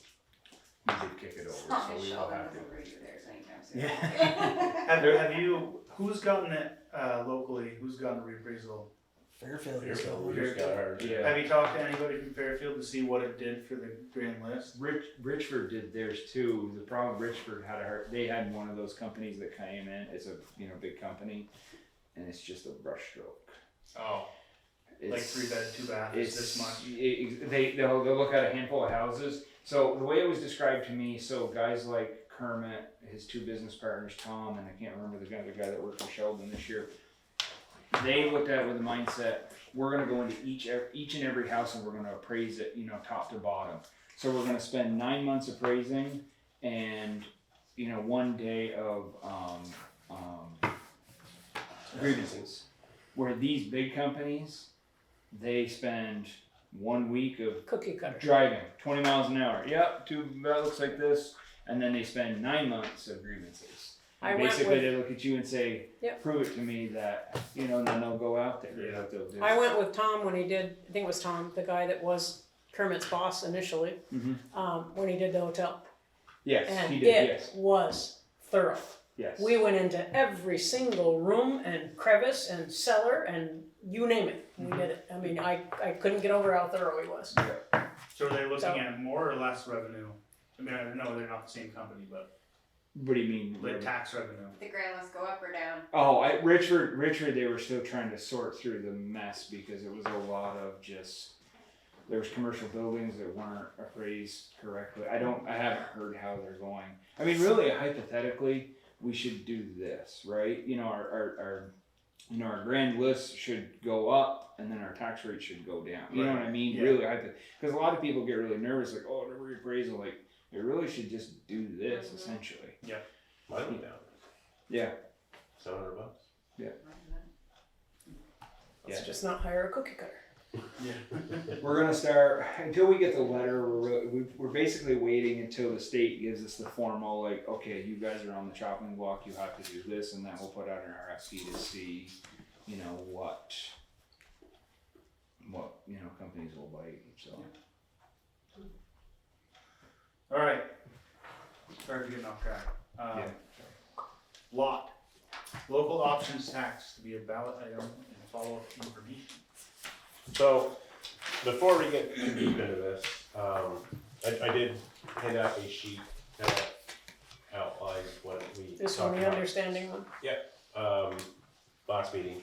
C: did kick it over,
H: Not
C: so
H: Miss
C: we will
H: Sheldon
C: have to.
H: doesn't bring you theirs anytime soon.
A: Yeah. Have you, who's gotten it locally, who's gotten a reappraisal?
I: Fairfield.
B: We just got ours.
C: Yeah.
A: Have you talked to anybody from Fairfield to see what it did for the grand list?
C: Richford did theirs too. The problem Richford had they had one of those companies that came in. It's a big company, and it's just a brush stroke.
A: Oh. Like 3 bed, 2 bath,
C: It's
A: this much.
C: They'll look at a handful of houses. So the way it was described to me, so guys like Kermit, his 2 business partners, Tom, and I can't remember the other guy that worked for Sheldon this year. They looked at it with the mindset, we're gonna go into each and every house and we're gonna appraise it, top to bottom. So we're gonna spend 9 months appraising and, 1 day of grievances. Where these big companies, they spend 1 week of
D: Cookie cutter.
C: driving 20 miles an hour. Yep, that looks like this. And then they spend 9 months of grievances.
D: I went
C: Basically,
D: with-
C: they look at you and say,
D: Yep.
C: prove it to me that, and then they'll go out there.
A: Yeah.
C: What they'll do.
D: I went with Tom when he did, I think it was Tom, the guy that was Kermit's boss initially,
C: Mhm.
D: when he did the hotel.
C: Yes,
D: And
C: he did,
D: it
C: yes.
D: was thorough.
C: Yes.
D: We went into every single room and crevice and cellar and you name it. We did it. I mean, I couldn't get over how thorough he was.
A: So are they looking
D: So-
A: at more or less revenue? I mean, I know they're not the same company, but
C: What do you mean?
A: like tax revenue.
H: The grand list go up or down?
C: Oh, Richard, they were still trying to sort through the mess because it was a lot of there was commercial buildings that weren't appraised correctly. I haven't heard how they're going. I mean, really, hypothetically, we should do this, right? Our grand list should go up and then our tax rate should go down. You know what I mean?
A: Yeah.
C: Really, because a lot of people get really nervous, like, oh, the reappraisal, like, it really should just do this,
H: Mhm.
C: essentially.
B: Mine went down.
C: Yeah.
B: $700.
D: It's
C: Yeah.
D: just not hire a cookie cutter.
C: We're gonna start until we get the letter. We're basically waiting until the state gives us the formal, like, okay, you guys are on the chopping block. You have to do this, and then we'll put out an RFP to see, what companies will bite. So
A: All right. Sorry for getting off track. Lot. Local options tax to be a ballot item and follow-up information.
B: So, before we get too deep into this, I did hand out a sheet that outlines what we
D: This
B: talked
D: one, the
B: about
D: understanding one.
B: last meeting.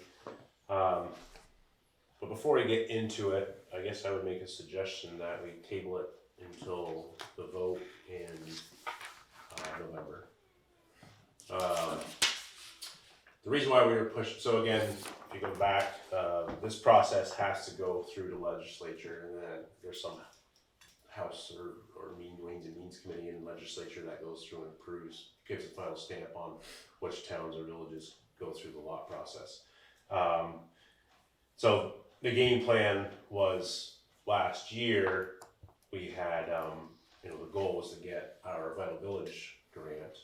B: But before we get into it, I guess I would make a suggestion that we table it until the vote in November. The reason why we were pushed, so again, if you go back, this process has to go through the legislature, and then there's some House or Ways and Means Committee in the legislature that goes through and approves, gives a final stamp on which towns or villages go through the lot process. So the game plan was last year, we had, the goal was to get our Vital Village grant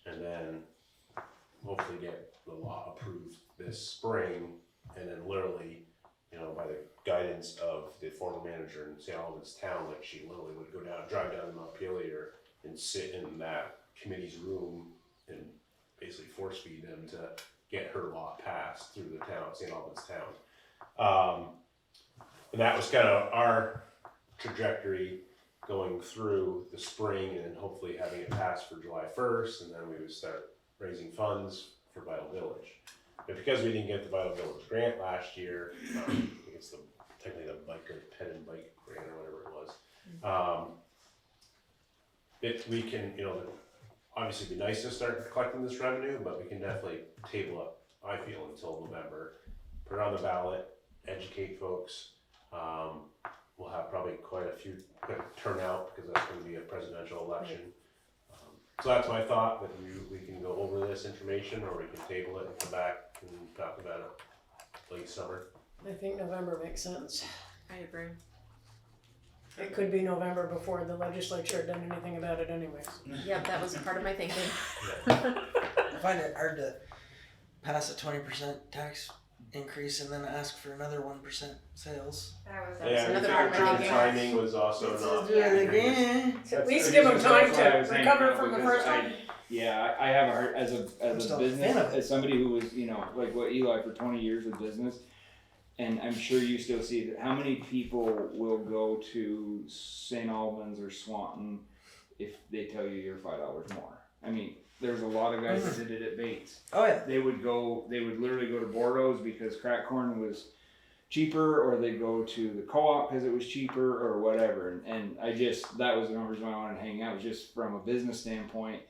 B: and then hopefully get the law approved this spring, and then literally, by the guidance of the former manager in St. Albans town, like she literally would drive down to Montpelier and sit in that committee's room and basically force feed them to get her law passed through the town, St. Albans town. And that was kind of our trajectory going through the spring, and then hopefully having it passed for July 1st, and then we would start raising funds for Vital Village. But because we didn't get the Vital Village grant last year, I think it's technically the pet and bike grant or whatever it was. We can, obviously be nice to start collecting this revenue, but we can definitely table it, I feel, until November. Put it on the ballot, educate folks. We'll have probably quite a turnout because that's going to be a presidential election. So that's my thought, that we can go over this information, or we can table it and come back and talk about it late summer.
D: I think November makes sense.
K: I agree.
D: It could be November before the legislature had done anything about it anyways.
K: Yep, that was part of my thinking.
I: I find it hard to pass a 20% tax increase and then ask for another 1% sales.
H: That was
B: Yeah,
K: another
B: the
K: part of my thinking.
B: timing was also
I: Let's
B: not.
I: just do it again.
D: At least give them time
C: That's why I
D: to
C: was hanging
D: recover
C: out,
D: from the
C: because
D: first one.
C: I have a heart as
I: I'm
C: a
I: still a
C: business,
I: fan of it.
C: as somebody who was, like what Eli for 20 years of business, and I'm sure you still see that. How many people will go to St. Albans or Swanton if they tell you you're $5 more? I mean, there's a lot of guys that did it at Bates.
I: Oh yeah.
C: They would literally go to Bordeaux's because crack corn was cheaper, or they'd go to the co-op because it was cheaper, or whatever. And that was the reason why I wanted to hang out, was just from a business standpoint.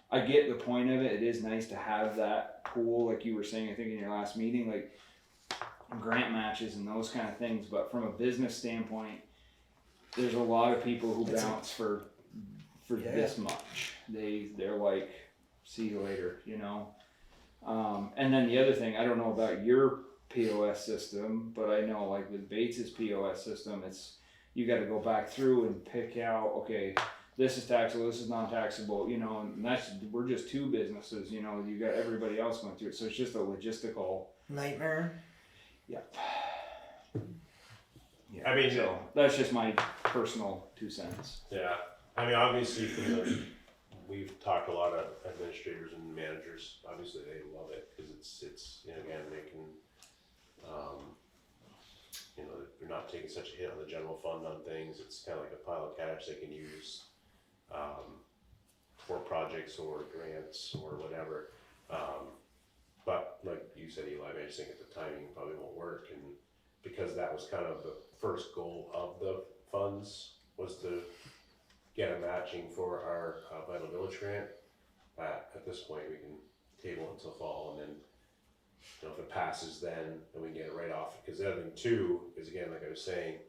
C: I get the point of it. It is nice to have that pool, like you were saying, I think in your last meeting, like grant matches and those kind of things. But from a business standpoint, there's a lot of people who bounce for this much. They're like, see you later, and then the other thing, I don't know about your POS system, but I know like with Bates's POS system, it's, you got to go back through and pick out, okay, this is taxable, this is non-taxable, and we're just two businesses, you got everybody else going through it, so it's just a logistical
I: Nightmare.
C: Yep. Yeah,
B: I mean,
C: so that's just my personal 2 cents.
B: Yeah, I mean, obviously, we've talked to a lot of administrators and managers. Obviously, they love it because it's again, they can, they're not taking such a hit on the general fund on things. It's kind of like a pile of cash they can use for projects or grants or whatever. But like you said, Eli, I just think at the timing probably won't work, and because that was kind of the first goal of the funds, was to get a matching for our Vital Village grant. At this point, we can table until fall, and then if it passes, then we can get it right off. Because the other thing too is, again, like I was saying,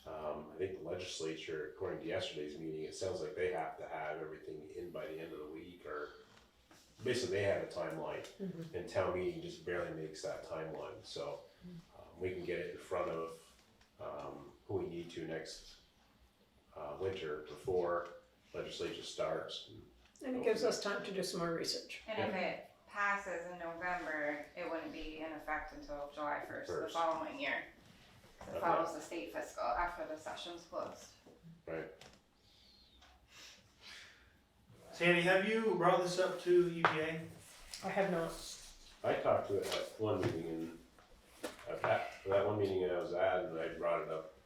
B: I think the legislature, according to yesterday's meeting, it sounds like they have to have everything in by the end of the week, or basically they have a timeline, and town meeting just barely makes that timeline. So we can get it in front of who we need to next winter before legislature starts.
D: And it gives us time to do some more research.
H: And if it passes in November, it wouldn't be in effect until July 1st, the following year. It follows the state fiscal after the session's closed.
B: Right.
A: Sandy, have you brought this up to EPA?
D: I have not.
B: I talked to it at one meeting, and for that one meeting I was at, and I brought it up,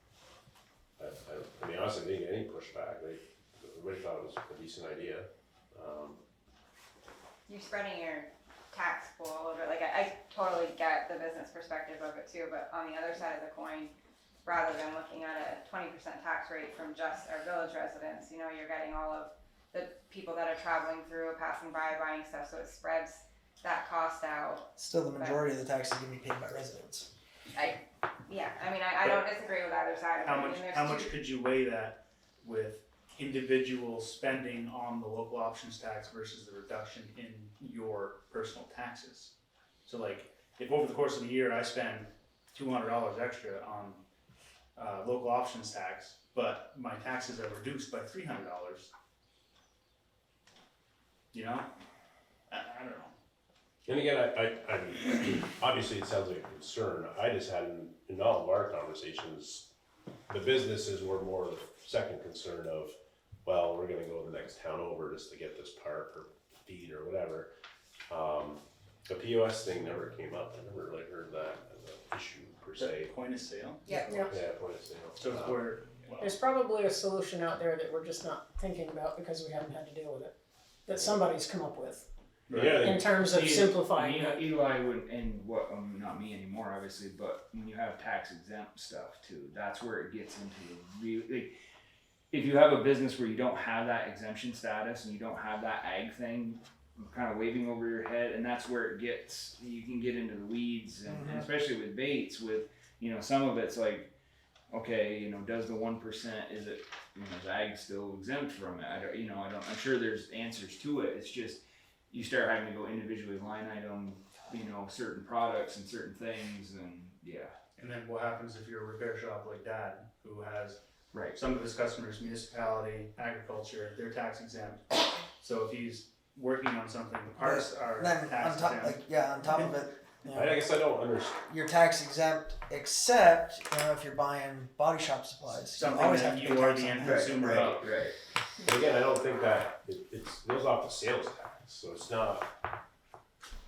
B: I mean, honestly, I didn't get any pushback, everybody thought it was a decent idea.
H: You're spreading your tax pool over, like, I totally get the business perspective of it too, but on the other side of the coin, rather than looking at a 20% tax rate from just our village residents, you know, you're getting all of the people that are traveling through, passing by, buying stuff, so it spreads that cost out.
I: Still, the majority of the tax is gonna be paid by residents.
H: I don't disagree with either side of it.
A: How
H: I
A: much,
H: mean, there's
A: how
H: two-
A: much could you weigh that with individual spending on the local options tax versus the reduction in your personal taxes? So like, if over the course of the year I spend $200 extra on local options tax, but my taxes are reduced by $300, you know? I don't know.
B: And again, I obviously it sounds like a concern, I just hadn't, in all of our conversations, the businesses were more the second concern of, well, we're gonna go to the next town over just to get this part or feed or whatever. The POS thing never came up, I never really heard that as an issue per se.
A: Point of sale.
H: Yeah.
D: Yeah.
B: Yeah, point of sale.
A: So if we're, well,
D: There's probably a solution out there that we're just not thinking about because we haven't had to deal with it, that somebody's come up with,
B: Yeah,
D: in terms of
C: See,
D: simplifying
C: you know,
D: it.
C: Eli would, and what, not me anymore, obviously, but when you have tax exempt stuff too, that's where it gets into the real, like, if you have a business where you don't have that exemption status and you don't have that ag thing kind of waving over your head, and that's where it gets, you can get into the weeds, and especially with baits, with, you know, some of it's like, okay, you know, does the 1%, is it, you know, is ag still exempt from it? I'm sure there's answers to it, it's just, you start having to go individually line item, you know, certain products and certain things, and yeah.
A: and then what happens if you're a repair shop like Dad, who has
C: Right.
A: some of his customers, municipality, agriculture, they're tax exempt. So if he's working on something, the parts are
I: And then
A: tax
I: on top,
A: exempt.
I: like, yeah, on top of it, you know,
B: I guess I don't understand.
I: you're tax exempt, except, you know, if you're buying body shop supplies.
A: Something
I: always
A: that
I: have to
A: you
I: pay
A: are
I: tax
A: the
I: on
A: end
I: that.
A: consumer
C: Right,
A: of.
C: right.
B: But again, I don't think that it goes off the sales tax, so it's not, I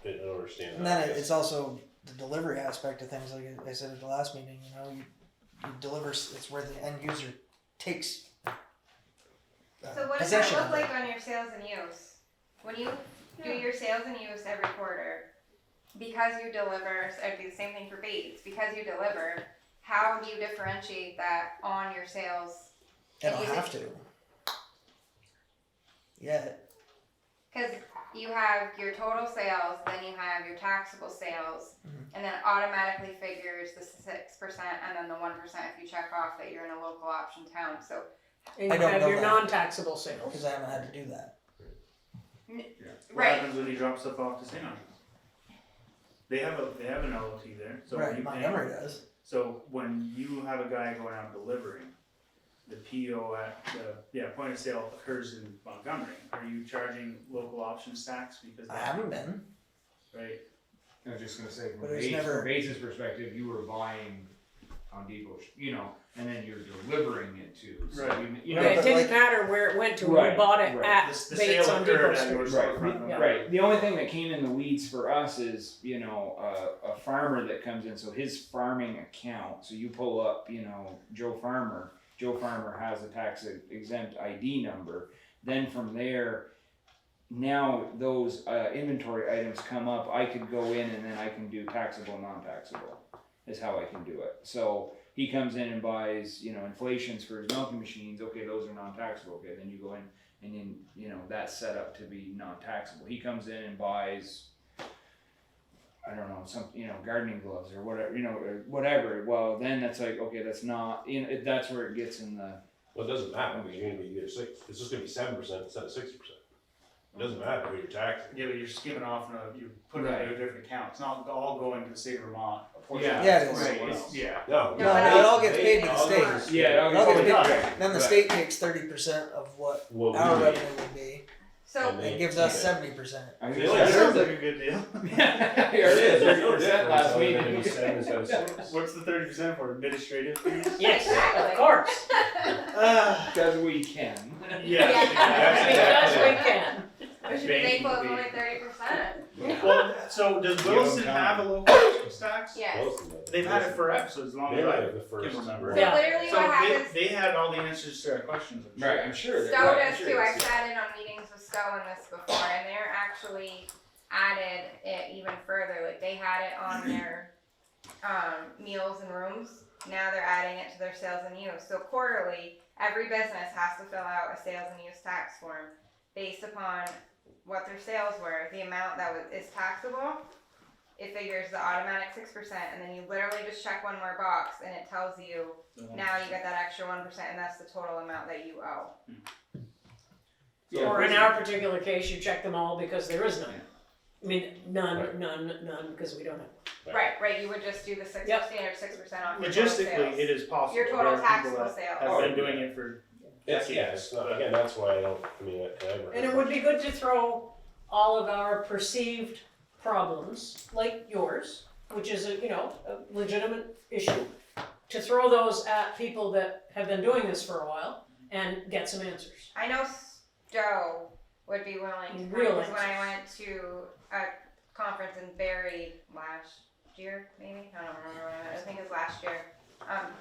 B: don't understand
I: And
B: that.
I: then it's also the delivery aspect of things, like I said at the last meeting, you know, you deliver, it's where the end user takes
H: So what does that
I: possession
H: look
I: of it.
H: like on your sales and use? When you do your sales and use every quarter, because you deliver, so it'd be the same thing for baits, because you deliver, how do you differentiate that on your sales?
I: They
H: and
I: don't
H: use
I: have
H: it?
I: to. Yeah,
H: Cause you have your total sales, then you have your taxable sales,
I: Mhm.
H: and then it automatically figures the 6% and then the 1% if you check off that you're in a local option town, so.
D: And
I: I
D: you
I: don't
D: have
I: know
D: your
I: that.
D: non-taxable sales.
I: because I haven't had to do that.
A: What
H: Right,
A: happens when you drop stuff off to St. Andrews? They have an LLT there, so
I: Right,
A: you
I: Montgomery does.
A: So when you have a guy going out delivering, the PO at the point of sale occurs in Montgomery. Are you charging local options tax because
I: I haven't been.
A: right?
C: I was just gonna say,
I: But it's never-
C: from Bates' perspective, you were buying on Depot, you know, and then you're delivering it to, so
A: Right.
C: you
D: But
C: know.
D: it
I: but
D: didn't
I: like-
D: matter where it went to, we
C: Right,
D: bought it
C: right.
D: at
A: The
D: Bates
A: sale
D: on Depot
A: occurred at your
D: Street.
A: storefront.
D: Yeah.
C: Right, the only thing that came in the weeds for us is, you know, a farmer that comes in, so his farming account, so you pull up, you know, Joe Farmer has a tax exempt ID number, then from there, now those inventory items come up, I could go in and then I can do taxable and non-taxable, is how I can do it. So he comes in and buys, you know, inflations for his milking machines, okay, those are non-taxable, okay, then you go in and then, you know, that's set up to be non-taxable. He comes in and buys, I don't know, some, you know, gardening gloves or whatever, you know, or whatever, well, then that's like, okay, that's not, you know, that's where it gets in the,
B: Well, it doesn't matter, because you're gonna be either it's just gonna be 7% instead of 60%. It doesn't matter who you're taxing.
A: Yeah, but you're skimming off and you put it
C: Right.
A: into a different account. It's not all going to the state of Vermont. A portion
C: Yeah.
A: of
I: Yeah,
A: it's
I: it
A: going
I: is.
A: somewhere
C: right,
A: else.
C: yeah.
B: No,
H: No,
I: it all gets paid to the
B: all
I: state.
B: goes to
C: Yeah, it all
I: It all
C: goes
I: gets
C: to
I: paid-
C: the
I: Then the
C: Right.
I: state takes 30% of what
B: Well,
I: our
B: we-
I: revenue would be,
H: so,
B: And
I: and gives us 70%.
C: I was
B: Really?
C: gonna
A: That
C: say,
A: sounds like a good deal.
C: yeah,
B: It is, there's no
C: 30%
B: difference,
C: last
B: other than
C: meeting.
B: it'd be 7 instead of 6.
A: What's the 30% for administrative fees?
D: Yes,
H: Exactly.
D: of course.
C: Because we can.
A: Yeah,
H: Yeah.
A: exactly.
D: Because we can.
H: which would be thankful it's only 30%.
A: Well, So does
C: Give 'em
A: Williston
C: time.
A: have a local options tax?
H: Yes.
B: Williston does.
A: They've had it forever, so as long
B: They
A: as
B: were
A: I
B: the
A: can
B: first.
A: remember.
H: So
D: Yeah.
H: literally
A: So
H: what happens,
A: they had all the answers to our questions. I'm sure.
C: Right, I'm sure. that-
H: Stowe
C: right, I'm
H: does
C: sure
H: too,
C: it's-
H: I've sat in on meetings with Stowe on this before, and they're actually added it even further, like they had it on their, meals and rooms, now they're adding it to their sales and use, so quarterly, every business has to fill out a sales and use tax form based upon what their sales were, the amount that is taxable, it figures the automatic 6%, and then you literally just check one more box, and it tells you, now you get that extra 1%, and that's the total amount that you owe.
C: Yeah,
D: Or in
C: this-
D: our particular case, you check them all because there is none. I mean, none,
B: Right.
D: none, because we don't have.
H: Right, you would just do the
D: Yep.
H: standard 6% off your total
A: Logistically,
H: sales.
A: it is possible.
H: Your
A: There
H: total
A: are people
H: taxable
A: that
H: sales.
A: have
C: Oh,
A: been
C: yeah.
A: doing it for
B: It's, yeah, it's not, again, that's why I don't, I mean, I never.
D: And it would be good to throw all of our perceived problems, like yours, which is a legitimate issue, to throw those at people that have been doing this for a while and get some answers.
H: I know Stowe would be willing to come,
D: Real
H: because when I
D: answers.
H: went to a conference in Barrie last year, maybe, I don't remember when, I think it was last year.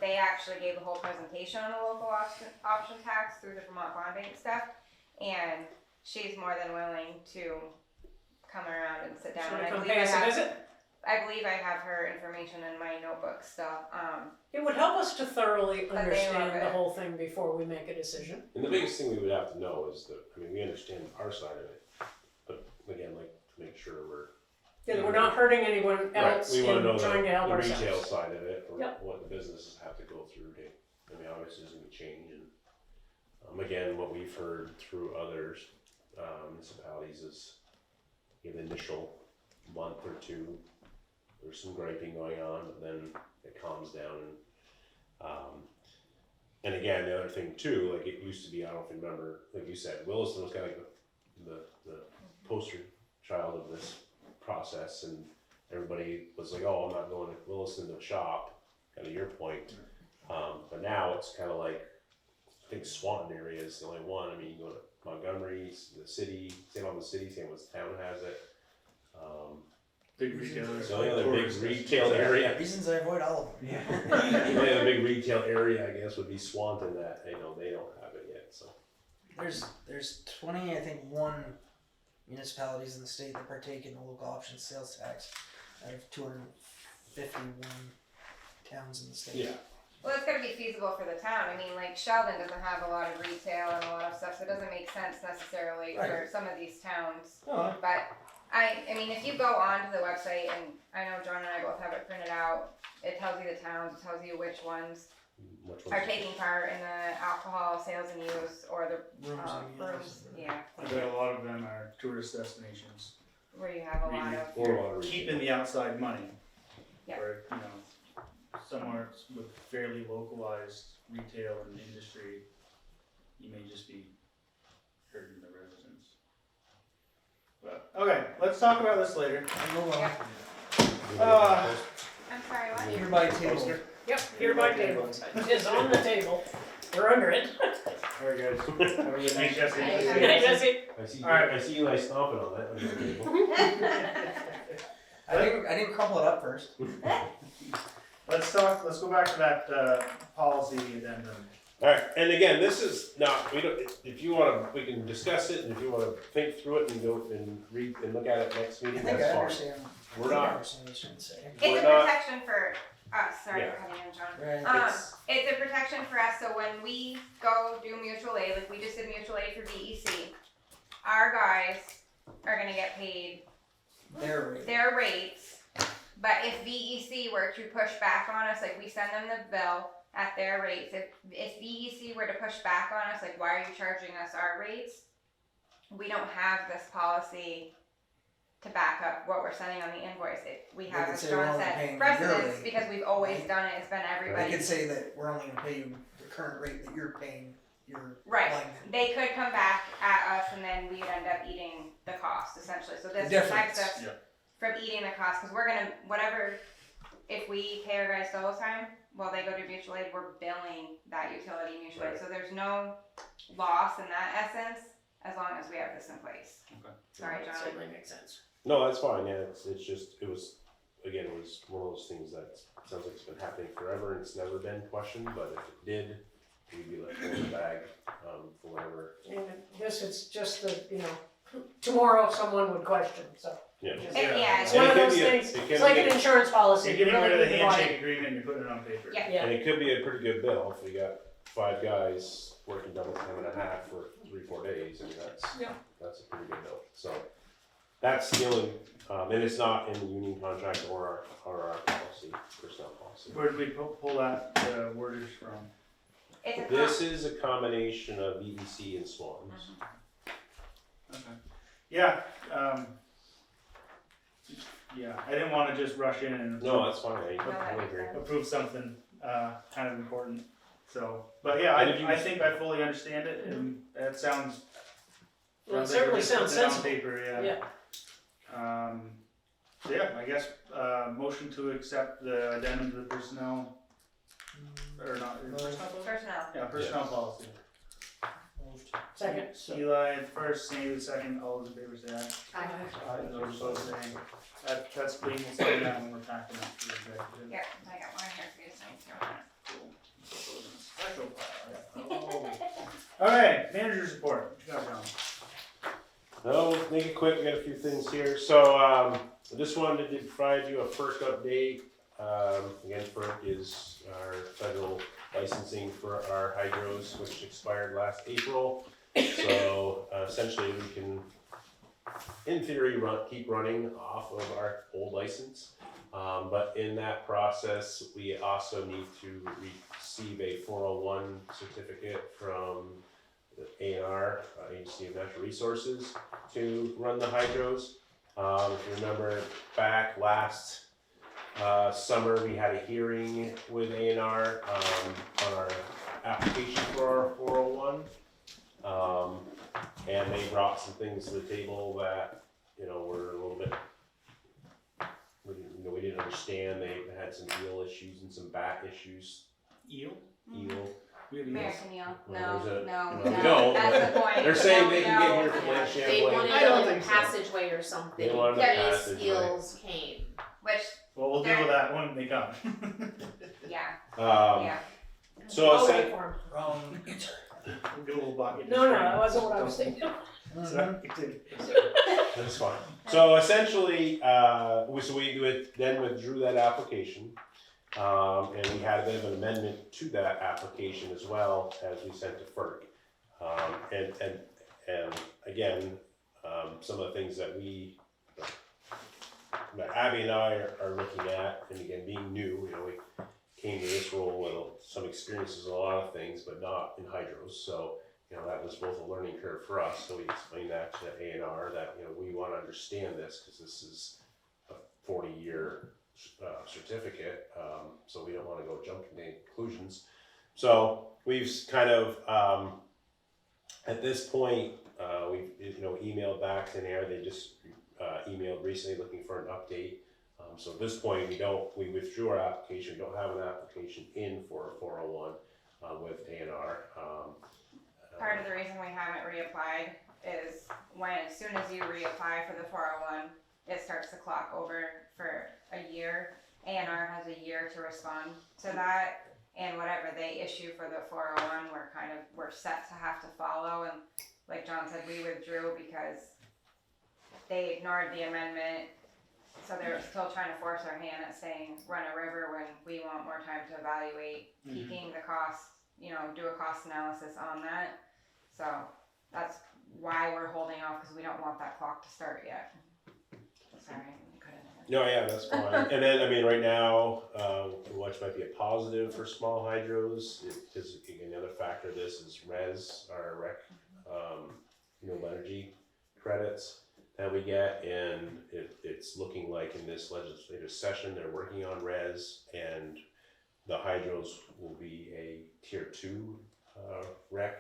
H: They actually gave a whole presentation on the local option tax through the Vermont Bond Bank stuff, and she's more than willing to come around and sit down.
D: So
H: And
D: come pay us a visit.
H: I believe I have her information in my notebook still.
D: It would help us to thoroughly
H: But they love
D: understand the
H: it.
D: whole thing before we make a decision.
B: And the biggest thing we would have to know is that, I mean, we understand our side of it, but again, like, to make sure we're.
D: That we're not hurting anyone else
B: We wanna
D: in
B: know
D: trying to help
B: the retail
D: ourselves.
B: side of it, or
D: Yep.
B: what the businesses have to go through to, I mean, obviously there's gonna be change, and, again, what we've heard through others, municipalities is, the initial month or two, there's some griping going on, but then it calms down, and again, the other thing too, like, it used to be, I don't know if you remember, like you said, Williston was kind of like the poster child of this process, and everybody was like, oh, I'm not going to Williston to shop, kind of your point. But now it's kind of like, I think Swanton area is the only one. I mean, you go to Montgomery, the city, same on the city, same as the town has it.
A: big retailers.
B: The only other big retail area,
I: Reasons I avoid all of them.
B: the only other big retail area, I guess, would be Swanton that, they don't have it yet, so.
I: There's 20, I think, one municipalities in the state that partake in the local option sales tax out of 251 towns in the state.
B: Yeah.
H: Well, it's gotta be feasible for the town. I mean, like Sheldon doesn't have a lot of retail and a lot of stuff, so it doesn't make sense necessarily for some of these towns.
I: Oh,
H: But I mean, if you go onto the website, and I know John and I both have it printed out, it tells you the towns, it tells you which ones
B: Which
H: are
B: one's-
H: taking part in the alcohol sales and use, or the
I: rooms and
H: rooms, yeah,
A: I bet a lot of them are tourist destinations.
H: where you have a lot of.
B: Or a lot of
A: Keeping
B: retail.
A: the outside money.
H: Yeah.
A: Or, somewhere with fairly localized retail and industry, you may just be hurting the residents. But, okay, let's talk about this later.
H: I'm sorry, what?
I: Hereby table.
A: Poster?
D: Yep, hereby table. It is on the table. We're under it.
A: Alright guys, have a good night, Jesse.
H: Hey,
D: Good night, Jesse.
B: I see Eli stomping on that under the table.
I: I didn't crumple it up first.
A: Let's go back to that, policy addendum.
B: Alright, and again, this is not, we don't, if you wanna, we can discuss it, and if you wanna think through it and go and read and look at it next
I: I
B: meeting,
I: think I
B: that's fine.
I: understand.
B: We're
I: I think I
B: not,
I: understand what you're trying to say.
H: It's
B: We're
H: a
B: not-
H: protection for us, sorry
B: Yeah.
H: for cutting in, John.
I: Right.
H: It's a protection for us, so when we go do mutual aid, like we just did mutual aid for VEC, our guys are gonna get paid
I: Their rate.
H: their rates, but if VEC were to push back on us, like we send them the bill at their rates, if VEC were to push back on us, like why are you charging us our rates? We don't have this policy to back up what we're sending on the invoice. We have,
I: could
H: as
I: say
H: John
I: we're only
H: said,
I: paying your
H: precedence,
I: rate,
H: because we've always
I: right?
H: done it, it's been
I: They
H: everybody.
I: could say that we're only gonna pay you the current rate that you're paying your
H: Right.
I: lineman.
H: They could come back at us and then we'd end up eating the cost essentially. So this
I: The
H: protects
I: difference.
H: us
A: Yeah.
H: from eating the cost, because we're gonna, whatever, if we pay our guys double time, while they go to mutual aid, we're billing that utility mutual aid.
B: Right.
H: So there's no loss in that essence, as long as we have this in place.
A: Okay.
H: Sorry, John.
D: Certainly makes sense.
B: No, that's fine, yeah, it's just, it was one of those things that sounds like it's been happening forever and it's never been questioned, but if it did, we'd be left in the bag, for whatever.
D: And I guess it's just that, tomorrow someone would question, so.
B: Yeah.
D: Just-
H: Yeah,
D: It's
B: And
D: one
B: it
D: of
B: can
D: those
B: be a-
D: things,
B: it can
D: it's like
B: be
D: an
B: a-
D: insurance policy.
A: You're
D: you
A: getting
D: really
A: rid of the
D: need to buy it.
A: handshake agreement and you're putting it on paper.
H: Yeah.
D: Yeah.
B: And it could be a pretty good bill if we got 5 guys working double time and a half for 3-4 days, and
D: Yeah.
B: that's a pretty good bill. So that's the only, and it's not in the union contract or our policy, personnel policy.
A: Where did we pull that, wordage from?
H: It's a
B: This is a combination of EDC and Swans.
A: Okay. Yeah, yeah, I didn't wanna just rush in and
B: No, that's fine, I
H: No, that
B: totally
H: makes
B: agree.
H: sense.
A: approve something, kind of important, so, but yeah,
B: And if you-
A: I think I fully understand it, and that sounds.
D: Well, it
A: sounds like we're
D: certainly
A: just
D: sounds
A: putting it on
D: sensible.
A: paper, yeah. Yeah, I guess, motion to accept the addendum to the personnel, or not, personnel policy?
H: personnel.
A: Yeah, personnel policy.
D: Second.
A: Eli first, Sandy the second, all those in favor say aye.
K: Aye.
A: Those opposed say nay. That's clean, we'll sign that when we're packing up for the executive.
H: Yeah, I got one here for you to sign too.
A: Special file, yeah. Alright, manager's report, what you got, John?
B: No, make it quick, we got a few things here. So, I just wanted to provide you a FERC update. Again, FERC is our federal licensing for our hydros, which expired last April. So, essentially, we can, in theory, keep running off of our old license. But in that process, we also need to receive a 401 certificate from the A&R, Agency of Natural Resources, to run the hydros. If you remember back last summer, we had a hearing with A&R on our application for our 401. And they brought some things to the table that, were a little bit, we didn't understand. They had some eel issues and some bat issues.
A: Eel?
B: Eel.
A: We have eels.
H: American Eel.
B: Well,
H: No,
B: there's a-
H: no,
B: we
H: no,
B: don't,
H: that's the point.
B: They're saying
H: No,
B: they can get
H: no.
B: here from Lake
K: They
B: Champlain.
K: wanted
A: I don't
K: like a
A: think so.
K: passageway or something.
B: They wanted a
K: These
B: passageway.
K: eels came.
H: Which,
A: Well, we'll deal with that when they come.
H: yeah,
B: Um,
H: yeah.
B: So
D: I'll
B: essen-
D: wait for him.
I: Wrong.
A: We'll get a little bucket.
D: No, that wasn't what I was thinking.
A: Sorry.
B: That's fine. So essentially, we then withdrew that application, and we had a bit of an amendment to that application as well as we sent to FERC. And again, some of the things that Abby and I are looking at, and again, being new, we came to this role with some experiences in a lot of things, but not in hydros. So, that was both a learning curve for us. So we explained that to A&R that, we want to understand this because this is a 40-year certificate. So we don't want to go jumping to conclusions. So we've kind of, at this point, we've, emailed back to A&R. They just emailed recently looking for an update. So at this point, we withdrew our application. We don't have an application in for a 401 with A&R.
H: Part of the reason we haven't reapplied is as soon as you reapply for the 401, it starts the clock over for a year. A&R has a year to respond to that, and whatever they issue for the 401, we're set to have to follow. And like John said, we withdrew because they ignored the amendment. So they're still trying to force our hand at saying run a river when we want more time to evaluate, peaking the cost, do a cost analysis on that. So that's why we're holding off, because we don't want that clock to start yet. Sorry, I couldn't.
B: No, yeah, that's fine. And then, right now, which might be a positive for small hydros, because again, the other factor of this is RES, our REC, renewable energy credits that we get, and it's looking like in this legislative session, they're working on RES, and the hydros will be a tier 2 REC.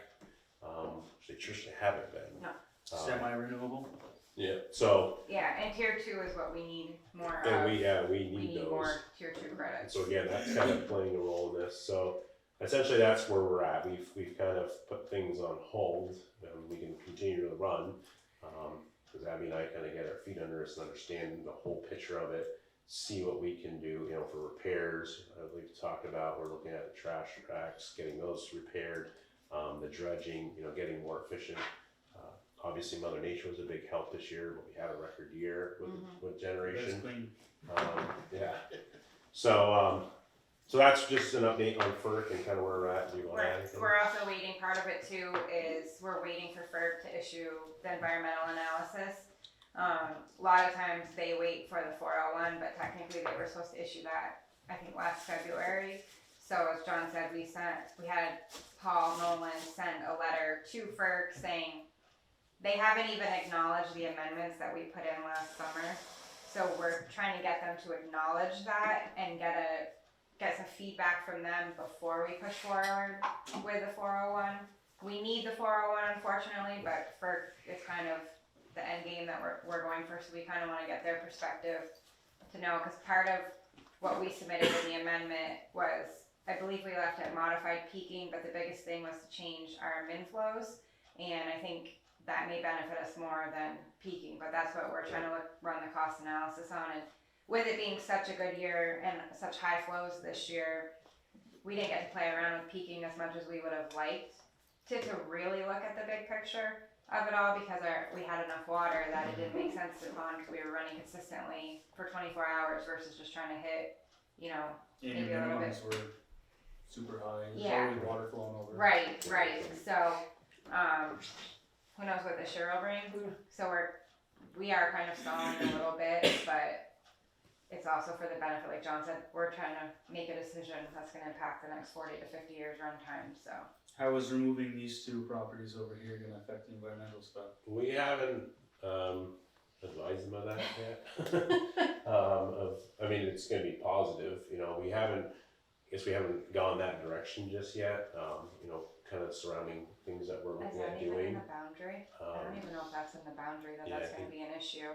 B: They traditionally haven't been.
H: No.
A: Semi-renewable.
B: Yeah. So.
H: Yeah, and tier 2 is what we need more of.
B: And we
H: We
B: need those.
H: more tier 2 credits.
B: So again, that's kind of playing a role in this. So essentially, that's where we're at. We've kind of put things on hold. We can continue to run, because Abby and I kind of get our feet under us and understand the whole picture of it, see what we can do, you know, for repairs. We've talked about, we're looking at the trash racks, getting those repaired, the dredging, you know, getting more efficient. Obviously, Mother Nature was a big help this year, but we had a record year with generation.
A: That's clean.
B: Yeah. So that's just an update on FERC and kind of where we're at. Do you want to add anything?
H: We're also waiting, part of it too is we're waiting for FERC to issue the environmental analysis. A lot of times they wait for the 401, but technically they were supposed to issue that, I think, last February. So as John said, we had Paul Nolan send a letter to FERC saying they haven't even acknowledged the amendments that we put in last summer. So we're trying to get them to acknowledge that and get some feedback from them before we push forward with the 401. We need the 401, unfortunately, but FERC is kind of the end game that we're going for, so we kind of want to get their perspective to know, because part of what we submitted in the amendment was, I believe we left it modified peaking, but the biggest thing was to change our min flows, and I think that may benefit us more than peaking, but that's what we're trying to run the cost analysis on. And with it being such a good year and such high flows this year, we didn't get to play around with peaking as much as we would have liked to really look at the big picture of it all, because we had enough water that it didn't make sense to pond, because we were running consistently for 24 hours versus just trying to hit, you know,
A: And
H: maybe
A: your
H: a little bit.
A: minimums were super high. There's
H: Yeah.
A: always water flowing over.
H: Right. So, who knows what this year will bring? So we are kind of stalling a little bit, but it's also for the benefit, like John said, we're trying to make a decision that's going to impact the next 40 to 50 years runtime. So.
A: How is removing these two properties over here going to affect the environmental stuff?
B: We haven't advised them of that yet. I mean, it's going to be positive. You know, we haven't gone that direction just yet. You know, kind of surrounding things that we're looking at
H: Is that even in
B: doing.
H: the boundary? I don't even know if that's in the boundary that
B: Yeah,
H: that's going to be an issue.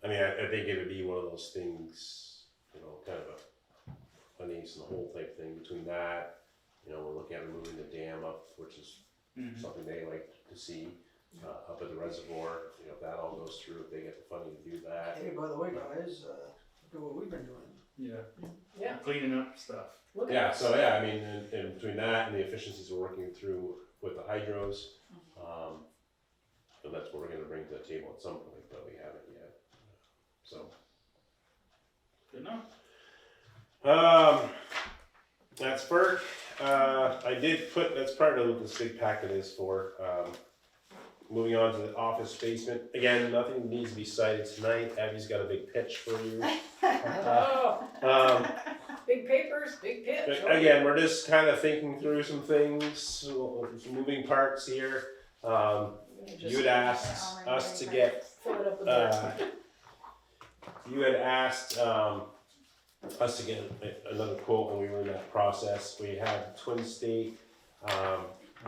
B: I mean, I think it would be one of those things, you know, kind of a funnies in the whole type thing between that. You know, we're looking at removing the dam up, which is something they like to see, up at the reservoir. You know, if that all goes through, if they get the funding to do that.
I: Hey, by the way, guys, look at what we've been doing.
D: Yeah.
A: Cleaning up stuff.
D: Look at
B: Yeah,
D: us.
B: so yeah, I mean, and between that and the efficiencies we're working through with the hydros, so that's what we're gonna bring to the table at some point, but we haven't yet. So.
A: Good enough.
B: That's FERC. I did put, that's part of what this big packet is for. Moving on to the office basement. Again, nothing needs to be cited tonight. Abby's got a big pitch for you.
D: Oh, big papers, big pitch.
B: Again, we're just kind of thinking through some things, some moving parts here. You had asked us to get,
D: Fill it up with that.
B: you had asked us to get another quote when we were in that process. We had Twin State.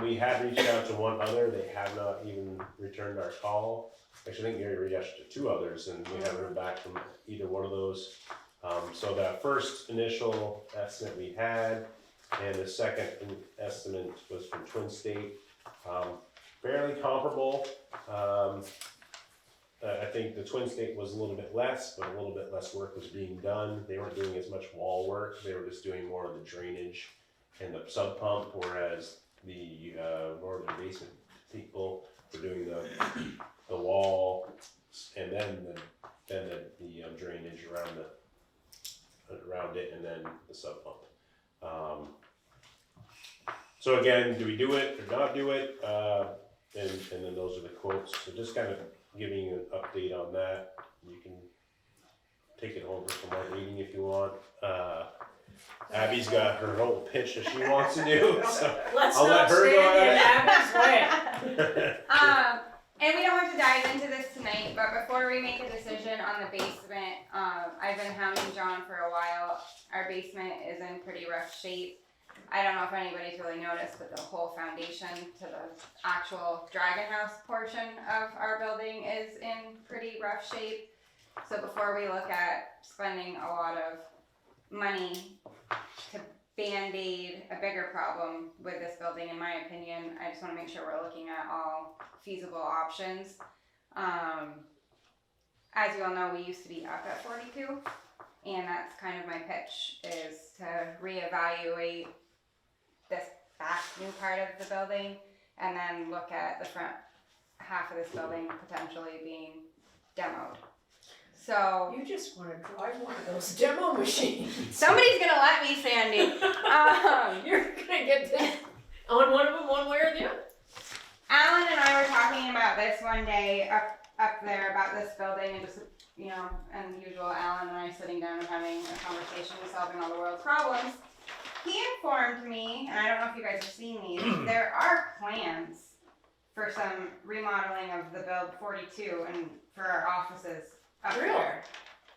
B: We had reached out to one other. They have not even returned our call. Actually, I think Gary reached out to two others, and we haven't heard back from either one of those. So that first initial estimate we had, and the second estimate was from Twin State. Fairly comparable. I think the Twin State was a little bit less, but a little bit less work was being done. They weren't doing as much wall work. They were just doing more of the drainage and the sub pump, whereas the northern basement people were doing the wall and then the drainage around it, and then the sub pump. So again, do we do it or not do it? And then those are the quotes. So just kind of giving you an update on that. You can take it home for some more reading if you want. Abby's got her whole pitch that she wants to do, so
D: Let's
B: I'll
D: not
B: let her go
D: stand in
B: at
D: Abby's way.
H: And we don't have to dive into this tonight, but before we make a decision on the basement, I've been hounding John for a while. Our basement is in pretty rough shape. I don't know if anybody's really noticed, but the whole foundation to the actual Dragon House portion of our building is in pretty rough shape. So before we look at spending a lot of money to band-aid a bigger problem with this building, in my opinion, I just want to make sure we're looking at all feasible options. As you all know, we used to be up at 42, and that's kind of my pitch, is to reevaluate this back new part of the building, and then look at the front half of this building potentially being demoed. So
D: You just wanna drive one of those demo machines.
H: somebody's gonna let me, Sandy.
D: You're gonna get this on one of them one way or the other.
H: Alan and I were talking about this one day up there about this building, and just, you know, and usual Alan and I sitting down and having a conversation, solving all the world's problems. He informed me, and I don't know if you guys have seen these, there are plans for some remodeling of the build 42 and for our offices up
D: Really?
H: there.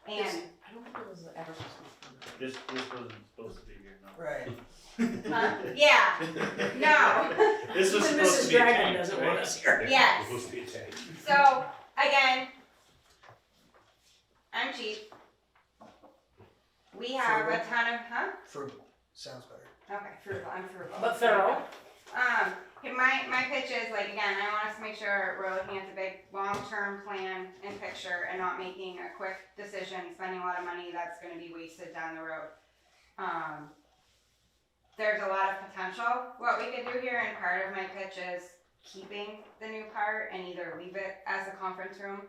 H: And
K: I don't think it was ever supposed to be.
A: This wasn't supposed to be here, no.
I: Right.
H: yeah, no,
A: This was
D: Even
A: supposed
D: Mrs.
A: to be a
D: Dragon
A: tank,
D: doesn't
A: right?
D: want us here.
H: yes.
B: It's supposed to be a tank.
H: So again, I'm cheap. We have a ton of,
I: Frugal. Sounds better.
H: Okay, frugal, I'm frugal.
D: But thorough.
H: My pitch is, like, again, I want us to make sure we're looking at the big long-term plan and picture and not making a quick decision, spending a lot of money that's gonna be wasted down the road. There's a lot of potential. What we could do here, and part of my pitch is keeping the new part and either leave it as a conference room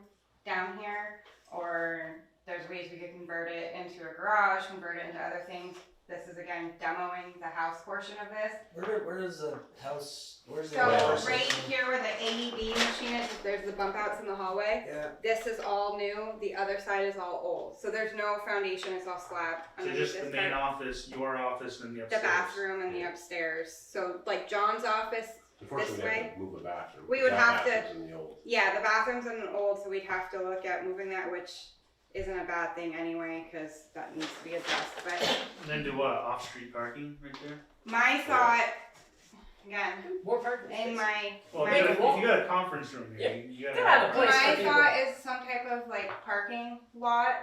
H: down here, or there's ways we could convert it into a garage, convert it into other things. This is again demoing the house portion of this.
I: Where does the house? Where's the
H: So
I: house?
H: right here where the AED machine is, there's the bump outs in the hallway.
I: Yeah.
H: This is all new. The other side is all old. So there's no foundation. It's all slab.
A: So
H: underneath
A: just the
H: this
A: main
H: part.
A: office, your office, and the
H: The
A: upstairs.
H: bathroom and the upstairs. So like John's office.
B: Unfortunately,
H: This
B: we have
H: way?
B: to move a bathroom.
H: We would
B: That
H: have to-
B: bathroom's in the old.
H: Yeah, the bathroom's in the old, so we'd have to look at moving that, which isn't a bad thing anyway, because that needs to be addressed. But
A: And then do what? Off-street parking right there?
H: my thought, again,
D: More parking
H: in
D: space.
H: my
A: Well,
H: my-
A: if you got a conference room here, you gotta
D: Gotta have a
A: have.
D: place for
H: My
D: people.
H: thought is some type of like parking lot,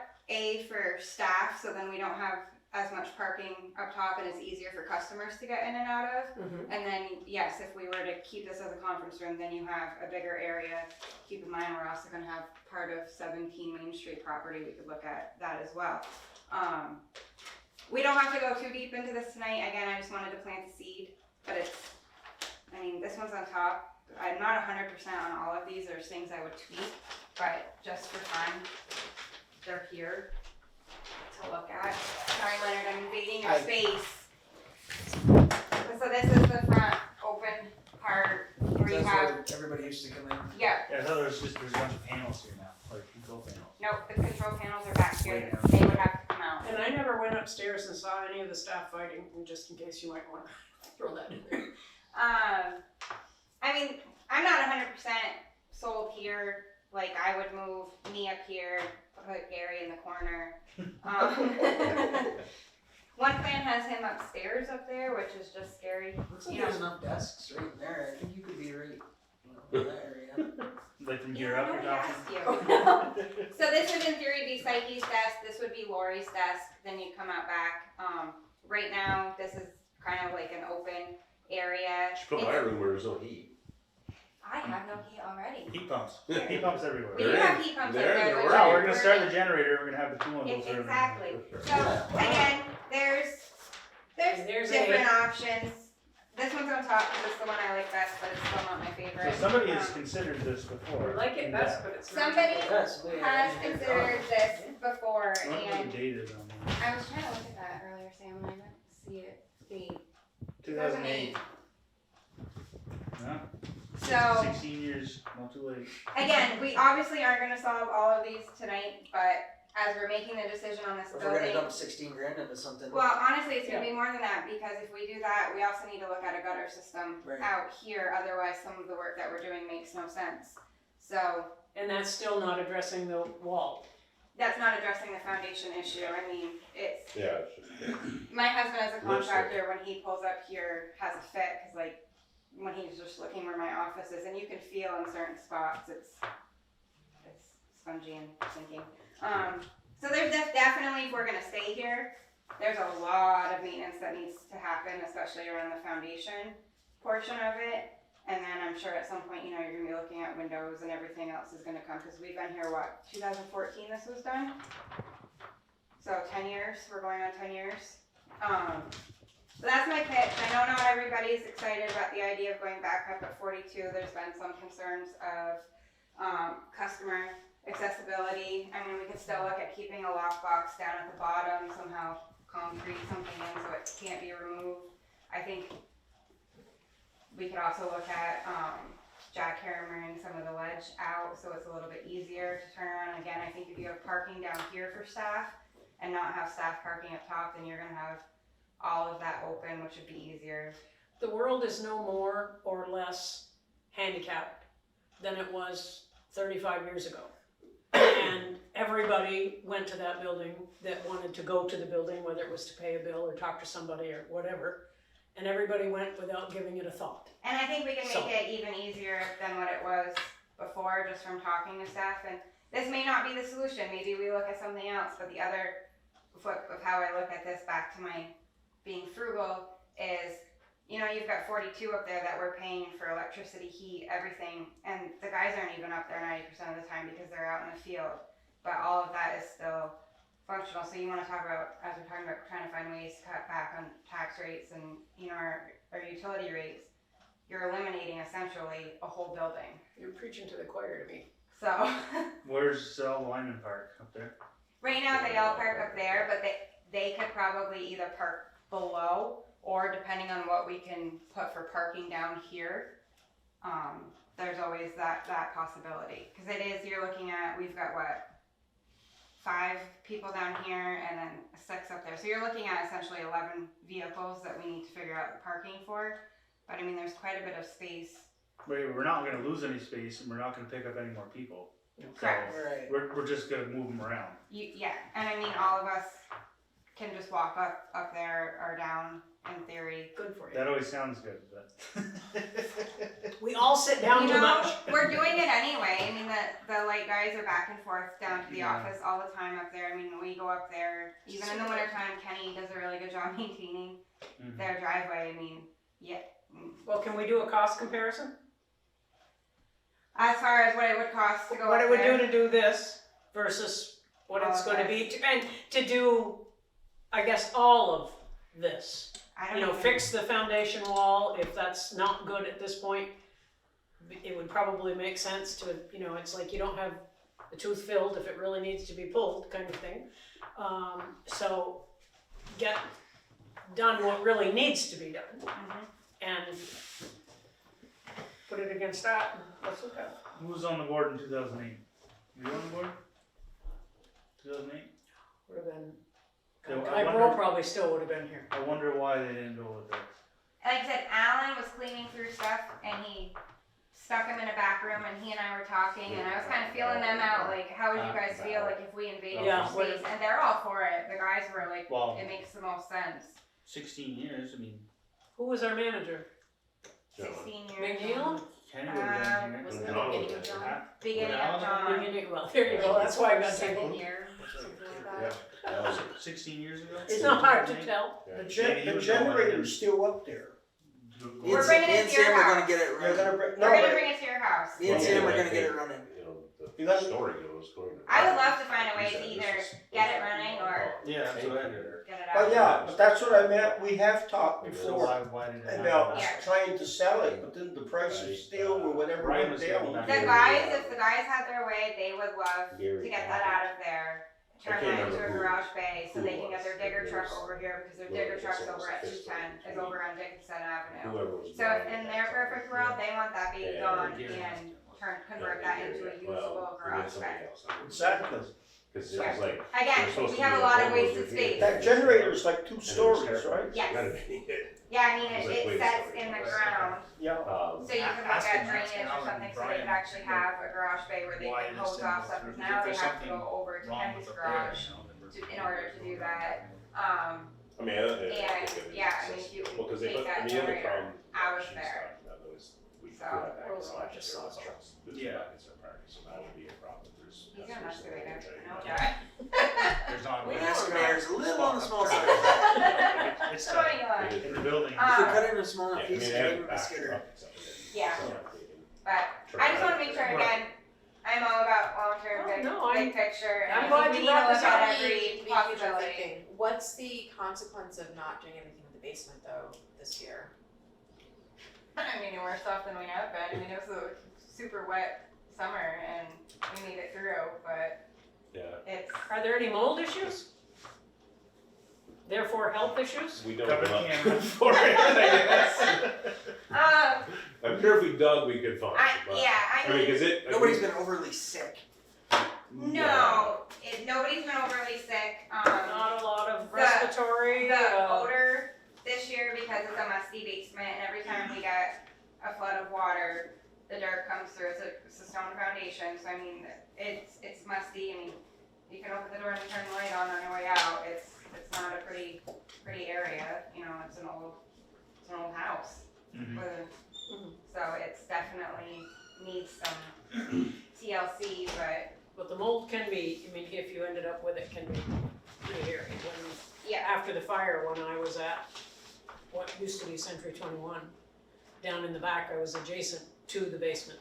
H: for staff, so then we don't have as much parking up top and it's easier for customers to get in and out of.
D: Mhm.
H: And then, yes, if we were to keep this as a conference room, then you have a bigger area. Keep in mind, we're also gonna have part of 17 Main Street property, we could look at that as well. We don't have to go too deep into this tonight, again, I just wanted to plant the seed, but it's, I mean, this one's on top. I'm not 100% on all of these, there's things I would tweak, but just for fun, they're here to look at. Sorry Leonard, I'm invading your space. So this is the front open part where you
I: That's
H: have,
I: where everybody used to come in.
H: yeah,
A: Yeah, I thought there's a bunch of panels here now, like control panels.
H: nope, the control panels are back here,
A: Way down.
H: they would have to come out.
D: And I never went upstairs and saw any of the staff fighting, just in case you might want to throw that in there.
H: I mean, I'm not 100% sold here, like I would move me up here, put Gary in the corner. One plan has him upstairs up there, which is just scary.
I: Looks like
H: You know.
I: there's enough desks right in there. I think you could be right, in that area.
A: Like from
H: Yeah,
A: here up, you're
H: nobody
A: talking?
H: asked you. So this would in theory be Psyche's desk, this would be Lori's desk, then you come out back. Right now, this is kind of like an open area.
B: You should put my room where there's no heat.
H: I have no heat already.
A: Heat pumps. Heat pumps everywhere.
H: We do have heat pumps
B: They're
H: up
B: in,
H: there,
B: they're
H: which
A: Wow,
H: is
A: we're gonna start the
H: perfect.
A: generator, we're gonna have the two of those.
H: Exactly.
B: For sure.
H: So again, there's
D: There's
H: different options. This one's on top because it's the one I like best, but it's still not my favorite.
A: So somebody has
H: Um,
A: considered this before.
D: We like it best, but it's not.
H: Somebody
I: Yes,
H: has considered this before,
A: I wonder what
H: and
A: the date is on that.
H: I was trying to look at that earlier, Sam, and I didn't see it. Date.
A: 2008. Yeah.
H: So
A: 16 years, not too late.
H: again, we obviously aren't going to solve all of these tonight, but as we're making the decision on this
I: If we're gonna
H: building.
I: dump 16 grand into something.
H: Well, honestly, it's gonna be more than that, because if we do that, we also need to look at a gutter system
I: Right.
H: out here, otherwise some of the work that we're doing makes no sense. So,
D: And that's still not addressing the wall.
H: that's not addressing the foundation issue, I mean, it's,
B: Yeah, it's just,
H: my husband as a
B: Looks like-
H: contractor, when he pulls up here, has a fit, cause like, when he's just looking where my office is, and you can feel in certain spots, it's spongy and sinking. So there's definitely, if we're gonna stay here, there's a lot of maintenance that needs to happen, especially around the foundation portion of it. And then I'm sure at some point, you're gonna be looking at windows and everything else is gonna come, cause we've been here, 2014 this was done? So 10 years, we're going on 10 years. So that's my pitch. I know not everybody's excited about the idea of going back up at 42. There's been some concerns of customer accessibility. I mean, we could still look at keeping a lockbox down at the bottom, somehow concrete something in so it can't be removed. I think we could also look at jackhammering some of the ledge out so it's a little bit easier to turn around. Again, I think if you have parking down here for staff and not have staff parking up top, then you're gonna have all of that open, which would be easier.
D: The world is no more or less handicapped than it was 35 years ago. And everybody went to that building that wanted to go to the building, whether it was to pay a bill or talk to somebody or whatever. And everybody went without giving it a thought.
H: And I think we can make it even easier than what it was before, just from talking to staff. And this may not be the solution. Maybe we look at something else. But the other flip of how I look at this, back to my being frugal, is, you've got 42 up there that we're paying for electricity, heat, everything. And the guys aren't even up there 90% of the time because they're out in the field. But all of that is still functional. So you want to talk about, as we're talking about trying to find ways to cut back on tax rates and our utility rates, you're eliminating essentially a whole building.
D: You're preaching to the choir to me.
H: So
A: Where's Lyman Park up there?
H: right now they all park up there, but they could probably either park below, or depending on what we can put for parking down here, there's always that possibility. Because you're looking at, we've got 5 people down here and then 6 up there. So you're looking at essentially 11 vehicles that we need to figure out the parking for. But I mean, there's quite a bit of space.
A: We're not going to lose any space, and we're not going to pick up any more people.
H: Correct.
I: Right.
A: We're just going to move them around.
H: Yeah, and I mean, all of us can just walk up there or down in theory.
D: Good for you.
A: That always sounds good, but
D: We all sit down too much.
H: We're doing it anyway. I mean, the light guys are back and forth down to the office all the time up there. I mean, we go up there, even in the wintertime. Kenny does a really good job maintaining their driveway. I mean, yeah.
D: Well, can we do a cost comparison?
H: As far as what it would cost to go
D: What
H: up
D: it would
H: there.
D: do to do this versus what it's going to be, and to do, I guess, all of this.
H: I don't even-
D: Fix the foundation wall. If that's not good at this point, it would probably make sense to, it's like you don't have the tooth filled if it really needs to be pulled, kind of thing. So get done what really needs to be done, and put it against that, and let's look at it.
A: who was on the board in 2008? Were you on the board? 2008?
D: Would have been.
A: I
D: Guy
A: wonder-
D: Bro probably still would have been here.
A: I wonder why they didn't go with it.
H: Like I said, Alan was cleaning through stuff and he stuck him in a back room and he and I were talking and I was kind of feeling them out, like, how would you guys feel like if we invaded
D: Yeah,
H: your space? And they're all for it. The guys were like,
A: Well,
H: it makes the most sense.
A: 16 years. I mean,
D: Who was our manager?
H: 16 years.
D: McNeil?
A: Kenny would have been here.
K: Was it
B: John
K: beginning
B: was
K: of
B: there.
K: John?
H: Beginning of John.
D: Beginning, well, there you go, that's why I got
K: Second
D: tabled.
K: year, something like
B: Yeah,
K: that.
B: that was
A: 16 years ago?
D: It's not hard to tell.
B: Yeah.
L: The generator's still up there.
H: We're bringing it to your
I: We're gonna
H: house.
I: get it
L: You're
I: running.
L: gonna bring,
H: We're
L: no,
H: gonna
L: but
H: bring it to your house.
I: Me and Sam are gonna get it running.
L: You
B: The
L: gotta-
B: story goes according to.
H: I would love to find a way to either get it running or
A: Yeah, that's what I heard.
H: get it out.
L: but yeah, but that's what I meant, we have talked
A: So
L: before
A: why did it
L: about
H: Yeah.
L: trying to sell it, but then the price of steel or whatever
A: Brian
L: went
A: was
L: down.
A: getting back.
H: The guys, if the guys had their way, they would love to
B: Gary
H: get that out of there. Turn
B: I can't
H: that into a
B: remember
H: garage bay so
B: who
H: they can get their
B: was,
H: digger
B: but
H: truck
B: there's-
H: over here because their
B: whoever
H: digger truck's
B: was
H: over at
B: fixed
H: 210,
B: it.
H: is over on Dickinson Avenue.
B: Whoever was.
H: So
B: buying
H: in
B: it
H: their
B: back
H: perfect
B: then,
H: world, they want that being
B: Yeah,
H: gone
A: Gary
H: and convert
B: yeah,
H: that
B: Gary,
H: into a
B: well,
H: usable
B: we had
H: garage
B: somebody
H: bay.
B: else, I don't know.
L: Exactly.
B: Cause it was like.
H: Again, we have a lot of wasted space.
L: That generator's like 2 stories, right?
H: Yes.
B: Renovating it.
H: Yeah, I mean,
B: It was like,
H: it
B: wait a
H: sets
B: second.
H: in the ground,
L: Yeah.
H: so you can look
A: Ask
H: at
A: him,
H: drainage
A: ask
H: or
A: Alan,
H: something so they
A: Brian,
H: could actually have a garage bay where they
A: why
H: can
A: this
H: hose
A: didn't
H: off
A: go
H: stuff,
A: through.
H: because now
A: If
H: they
A: there's
H: have to go
A: something
H: over to
A: wrong
H: Kenny's
A: with the player,
H: garage in order to do that.
B: I mean,
H: And, yeah, I mean, if you
B: well, cause they
H: take
B: put,
H: that
B: I mean, the other
H: generator
B: problem.
H: out of
B: she's
H: there.
B: talking about was we
H: So,
B: have that
D: we'll just
B: garage,
D: just
B: there was
D: sell it.
B: all the
A: Yeah.
B: buckets are parking, so that would be a problem. There's.
H: He's gonna mess with it, I know
B: Yeah.
H: that.
A: There's not.
H: We
A: a-
H: know
I: Excavator's a little on the small side.
A: It's
H: So anyway,
B: It is
A: in the building.
I: If you cut it into small
B: Yeah,
I: enough
B: I mean,
I: pieces,
B: they
I: you
B: have
I: can
B: back
I: skidder.
B: buckets up there.
H: Yeah.
B: So
A: Yeah.
B: they can
H: But I just wanna make sure, again, I'm all about long-term,
D: Oh,
H: big,
D: no, I'm-
H: big picture,
D: I'm
H: and
D: glad
H: we
D: you
H: need to
D: brought
H: look
D: this
H: at
D: up.
H: every possibility.
K: What's the consequence of not doing anything with the basement though this year?
H: I mean, worse off than we have been. I mean, it was a super wet summer and we made it through, but
B: yeah.
H: it's,
D: Are there any mold issues? Therefore, health issues?
B: We don't
A: Cover
B: look
A: camera.
B: for it, I guess. I'm sure if we dug, we could find it, but,
H: I
B: I mean,
H: mean,
B: cause it.
I: Nobody's been overly sick.
H: no, nobody's been overly sick.
D: Not a lot of
H: the-
D: respiratory,
H: The odor this year, because it's a musty basement, and every time we get a flood of water, the dirt comes through. It's a stone foundation, so I mean, it's musty. I mean, you can open the door and turn the light on your way out. It's not a pretty area. You know, it's an old house.
A: Mhm.
H: So it's definitely needs some TLC,
D: but the mold can be, I mean, if you ended up with it, can be pretty hairy. When,
H: yeah.
D: after the fire, when I was at what used to be Century 21, down in the back, I was adjacent to the basement.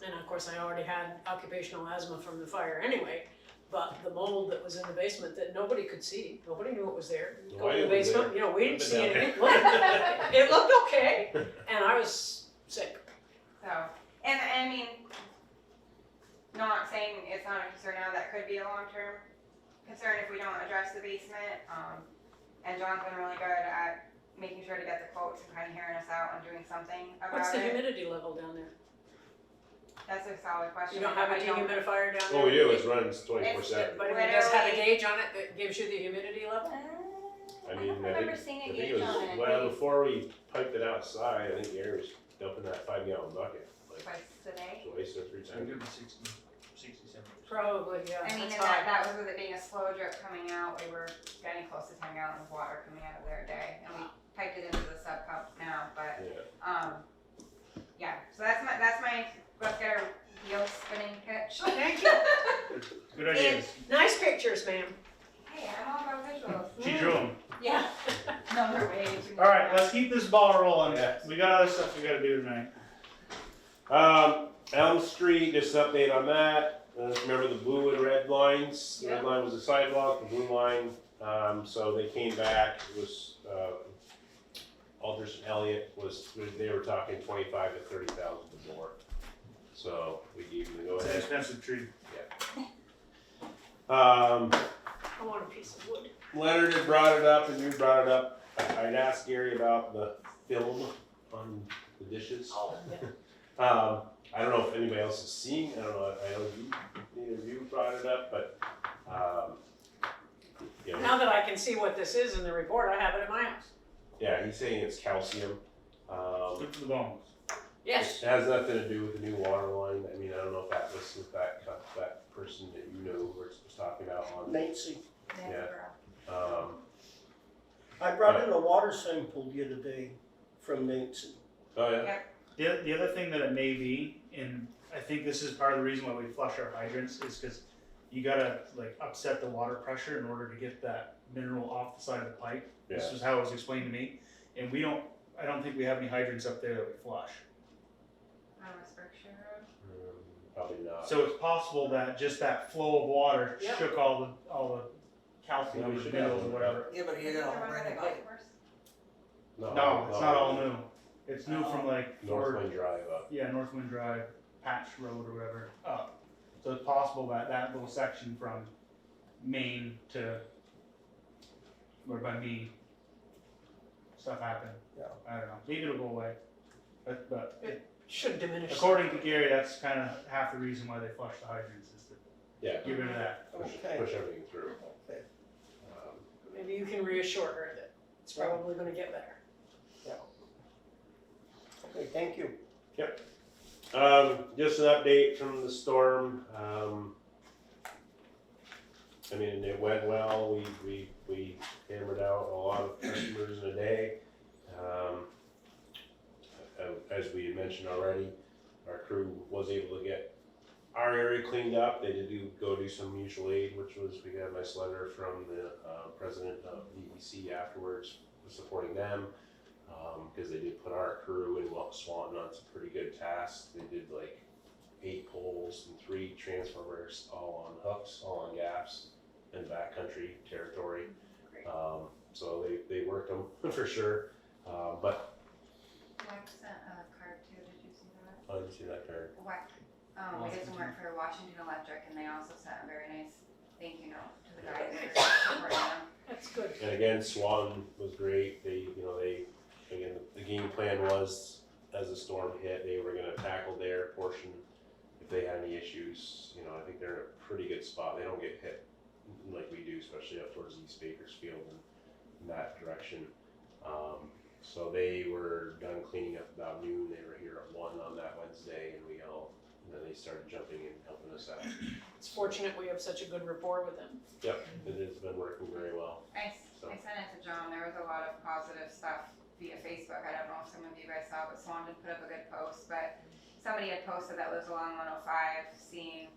D: And of course, I already had occupational asthma from the fire anyway, but the mold that was in the basement that nobody could see, nobody knew it was there. Go in the basement, you know, we didn't see
B: I've been
D: anything. It looked okay, and I was sick.
H: So, and I mean, not saying it's not a concern now, that could be a long-term concern if we don't address the basement. And John's been really good at making sure to get the quotes and kind of hearing us out on doing something about
D: What's the
H: it.
D: humidity level down there?
H: That's a solid question.
D: You don't have a
H: I don't-
D: dehumidifier down there?
B: What we do is runs 24/7.
D: But it does have a
H: Literally-
D: gauge on it that gives you the humidity level?
B: I mean,
H: don't remember seeing a
B: I think
H: gauge
B: it was,
H: on it.
B: well, before we piped it outside, I think the air was dumping that 5-gallon bucket, like
H: Twice a day.
B: twice or 3 times.
L: Give it 60, 70.
D: Probably, yeah,
H: I mean,
D: that's
H: and
D: high.
H: that was with it being a slow drip coming out. We were getting close to 10 gallons of water coming out of there a day, and we piped it into the sub pump now. But
B: Yeah.
H: yeah. So that's my let's get our wheels spinning pitch.
D: Thank you.
A: Good ideas.
D: Nice pictures, ma'am.
H: Hey, I'm all about visuals.
A: She drew them.
H: Yeah. No, they're way too
A: All right, let's keep this ball rolling.
B: Yeah.
A: We got other stuff we gotta do tonight.
B: Elm Street, just an update on that. Remember the blue and red lines? The red line was the sidewalk, the blue line, so they came back, it was, Aldrich and Elliott they were talking 25 to 30,000 more. So we gave them the go
A: It's an
B: ahead.
A: expensive tree.
D: I want a piece of wood.
B: Leonard had brought it up and you brought it up. I'd asked Gary about the film on the dishes.
D: Oh, yeah.
B: I don't know if anybody else is seeing, I don't know, I know neither of you brought it up, but, you know,
D: Now that I can see what this is in the report, I have it in my house.
B: yeah, he's saying it's calcium.
A: Good for the bones.
D: Yes.
B: It has nothing to do with the new water line. I mean, I don't know if that was with that person that you know was talking about on.
L: Nancy,
B: Yeah.
L: I brought in a water sample the other day from Nancy.
B: Oh, yeah?
A: The other thing that it may be, and I think this is part of the reason why we flush our hydrants, is because you gotta like upset the water pressure in order to get that mineral off the side of the pipe. This
B: Yeah.
A: is how it was explained to me, and I don't think we have any hydrants up there that we flush.
H: On West Berkshire Road.
B: Probably not.
A: So it's possible that just that flow of water
D: Yep.
A: shook all the calcium
B: Yeah, we
A: and
B: should
A: minerals
B: have
A: or
B: one.
A: whatever.
I: Yeah, but you got all brand new pipe.
A: No, it's not all new. It's new from like
B: Northland Drive up.
A: Yeah, Northwind Drive, Patch Road or whatever, up. So it's possible that that little section from Maine to, or by me, stuff happened.
L: Yeah.
A: I don't know, maybe it'll go away. But
D: Should diminish.
A: according to Gary, that's kind of half the reason why they flush the hydrants is to
B: Yeah.
A: get rid of that.
L: Okay.
B: Push everything through.
L: Okay.
D: Maybe you can reassure her that it's probably gonna get better.
L: Okay, thank you.
B: Just an update from the storm. I mean, it went well. We hammered out a lot of customers in a day. As we had mentioned already, our crew was able to get our area cleaned up. They did go do some mutual aid, which was, we got a nice letter from the president of DEC afterwards, supporting them. Cause they did put our crew in Swanton on some pretty good tasks. They did like 8 poles and 3 transformers, all on hooks, all on gaps in backcountry territory. So they worked them for sure, but.
H: Wax sent a card too, did you see that?
B: I didn't see that card.
H: Wax, we did some work for Washington Electric and they also sent a very nice thank you note to the guys for supporting them.
D: That's good.
B: And again, Swan was great. Again, the game plan was, as the storm hit, they were gonna tackle their portion if they had any issues. I think they're in a pretty good spot. They don't get hit like we do, especially up towards East Bakersfield and in that direction. So they were done cleaning up about noon. They were here at 1 on that Wednesday, and then they started jumping and helping us out.
D: It's fortunate we have such a good rapport with them.
B: Yep, it has been working very well.
H: I sent it to John, there was a lot of positive stuff via Facebook, I don't know if some of you guys saw, but Swan did put up a good post, but somebody had posted that lives along 105, seeing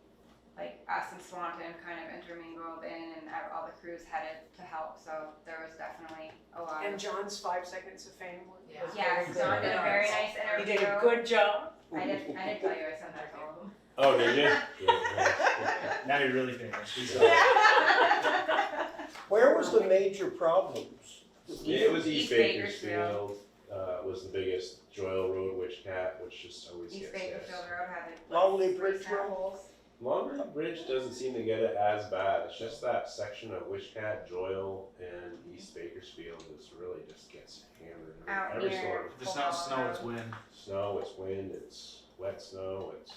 H: like us and Swanton kind of intermingled in and all the crews headed to help, so there was definitely a lot
D: And
H: of.
D: John's 5 seconds of fame was
H: Yes,
D: very good.
H: John did a very nice
D: He
H: interview.
D: did a good job.
H: I did tell you I sent that to him.
B: Oh, did you?
A: Now you're really famous.
L: Where was the major problems?
B: Yeah, it was East
H: East
B: Bakersfield, was the biggest. Joyle Road, Witch Cat, which just always
H: East
B: gets
H: Bakersfield Road had like.
L: Lonely
H: 3
L: Bridge
H: snap
L: Road?
H: holes.
B: Longer Bridge doesn't seem to get it as bad. It's just that section of Witch Cat, Joyle, and East Bakersfield is really just gets hammered.
H: Out
B: Every
H: near
B: storm.
A: If it's not snow, it's wind.
B: Snow, it's wind, it's wet snow, it's,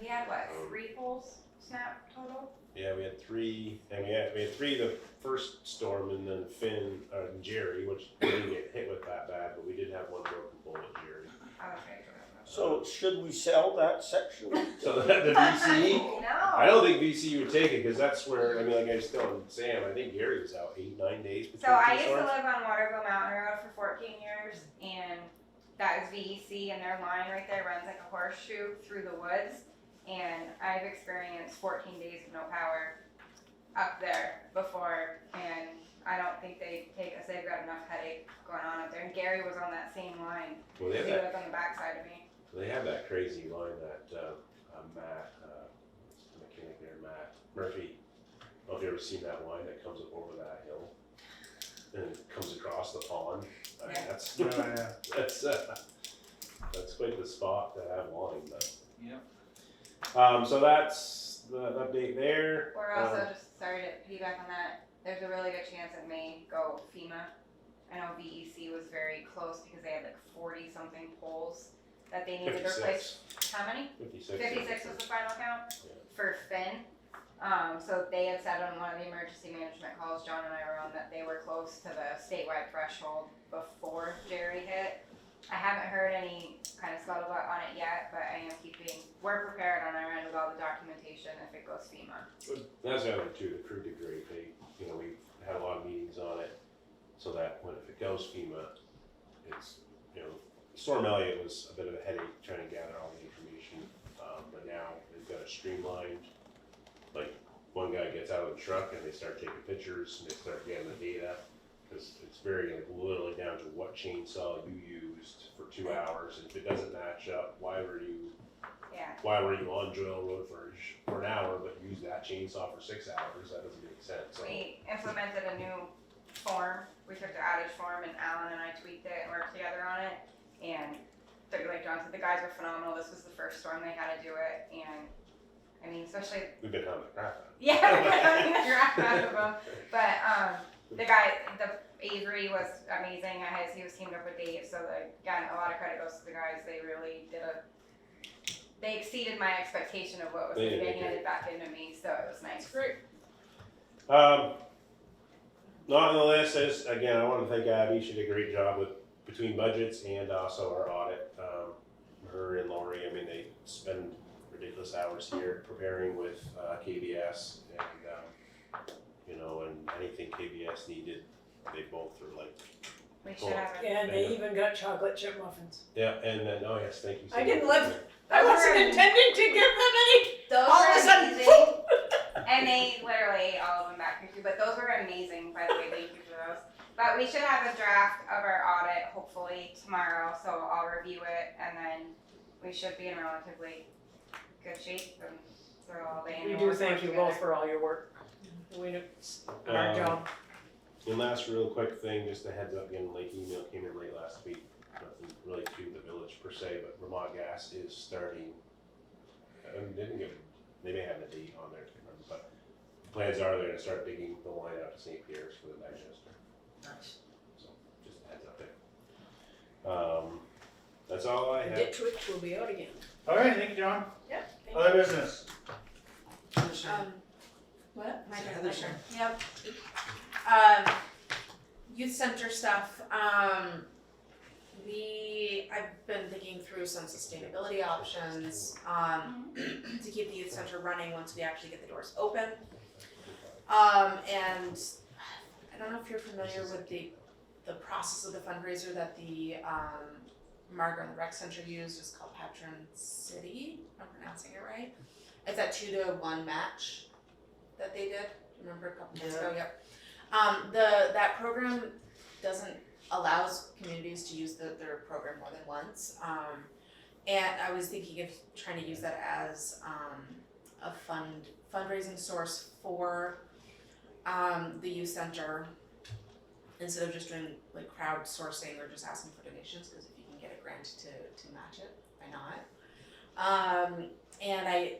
H: We had what, 3 holes snap total?
B: yeah, we had 3, and we had 3 the first storm, and then Jerry, which we didn't get hit with that bad, but we did have 1 broken pole at Jerry.
H: I was ready for that.
L: So should we sell that section?
B: So the VCE,
H: No.
B: I don't think VCE would take it, because that's where, like I was telling Sam, I think Gary was out 8-9 days between
H: So I
B: 2
H: used to
B: storms.
H: live on Waterville Mountain Road for 14 years, and that is VEC, and their line right there runs like a horseshoe through the woods, and I've experienced 14 days of no power up there before, and I don't think they take us, they've got enough headache going on up there, and Gary was on that same line,
B: Well,
H: he
B: they have that,
H: lived on the backside of me.
B: they have that crazy line that Matt, the mechanic there, Matt Murphy. I don't know if you've ever seen that line that comes up over that hill and it comes across the pond. I mean,
H: Yeah.
B: that's
A: Oh, yeah.
B: that's quite the spot to have line, but.
C: Yep.
B: So that's the update there.
H: We're also, just sorry to piggyback on that, there's a really good chance it may go FEMA. I know VEC was very close because they had like 40 something poles that they needed to replace.
B: 56.
H: How many?
B: 56.
H: 56 was the final count
B: Yeah.
H: for Finn. So they had said on one of the emergency management calls John and I were on that they were close to the statewide threshold before Jerry hit. I haven't heard any kind of scuttlebutt on it yet, but we're prepared on our end with all the documentation if it goes FEMA.
B: That's the other too, the crew did great. We've had a lot of meetings on it, so that if it goes FEMA, it's, Storm Elliott was a bit of a headache trying to gather all the information, but now they've got it streamlined. Like, one guy gets out of the truck and they start taking pictures and they start getting the data, because it's very, literally down to what chainsaw you used for 2 hours, and if it doesn't match up, why were you on Joyle Road for an hour, but use that chainsaw for 6 hours? That doesn't make sense. So,
H: We implemented a new form. We took the outage form and Alan and I tweaked it and worked together on it. And like John said, the guys were phenomenal. This was the first storm they had to do it. And I mean, especially.
B: we've been having the crap out of it.
H: Yeah, we're having the crap out of them. But the Avery was amazing. He was teamed up with Dave. So again, a lot of credit goes to the guys. They really they exceeded my expectation of what was
B: They did,
H: being
B: they did.
H: handed back into me. So it was nice.
D: Great.
B: Not on the list is, again, I want to thank Abby. She did a great job between budgets and also our audit. Her and Lori, they spend ridiculous hours here preparing with KBS and anything KBS needed, they both are like.
H: We should have it.
D: And they even got chocolate chip muffins.
B: Yeah, and then, oh yes, thank you. so
D: I didn't
B: much.
D: live- I wasn't intending to give them any.
H: Those
D: All of
H: were
D: a sudden,
H: amazing. And they literally ate all of them back here too, but those were amazing, by the way, thank you for those. But we should have a draft of our audit hopefully tomorrow, so I'll review it and then we should be in relatively good shape and throw all the
D: We
H: annual
D: do
H: report
D: thank you
H: together.
D: both for all your work. We know it's our job.
B: And last real quick thing, just a heads up, again, late email came in late last week, nothing really to the village per se, but Vermont Gas is starting, they may have a date on there, I can't remember, but plans are they're gonna start digging the line out to St. Pierre's for the digester,
I: Nice.
B: so just a heads up there. That's all I have.
D: Ditch Witch will be out again.
A: All right, thank you, John.
D: Yep.
A: Other business?
K: What? My
I: Is it
K: turn, my
I: Heather's
K: turn.
I: turn?
K: Yep. Youth center stuff, I've been thinking through some sustainability options, to keep the youth center running once we actually get the doors open. And I don't know if you're familiar with the process of the fundraiser that the, Margaret and the Rec Center used, is called Patron City, if I'm pronouncing it right. It's that 2-to-1 match that they did, remember a couple months ago, yep. That program allows communities to use their program more than once. And I was thinking of trying to use that as a fundraising source for the youth center, instead of just doing like crowdsourcing or just asking for donations, because if you can get a grant to match it, why not? And I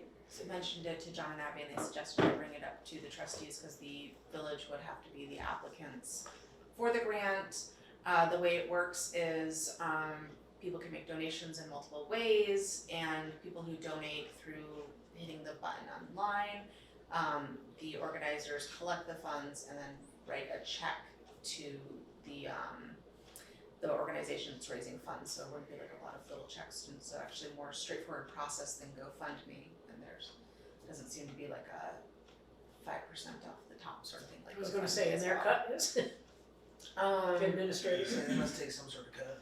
K: mentioned it to John and Abby, and they suggested I bring it up to the trustees because the village would have to be the applicants for the grant. The way it works is people can make donations in multiple ways, and people who donate through hitting the button online, the organizers collect the funds and then write a check to the organization that's raising funds. So it wouldn't be like a lot of little checks, and it's actually a more straightforward process than GoFundMe, and doesn't seem to be like a 5% off the top sort of thing like
D: I was gonna say,
K: GoFundMe
D: and
K: as
D: their
K: well.
D: cut is administrative.
I: So they must take some sort of cut.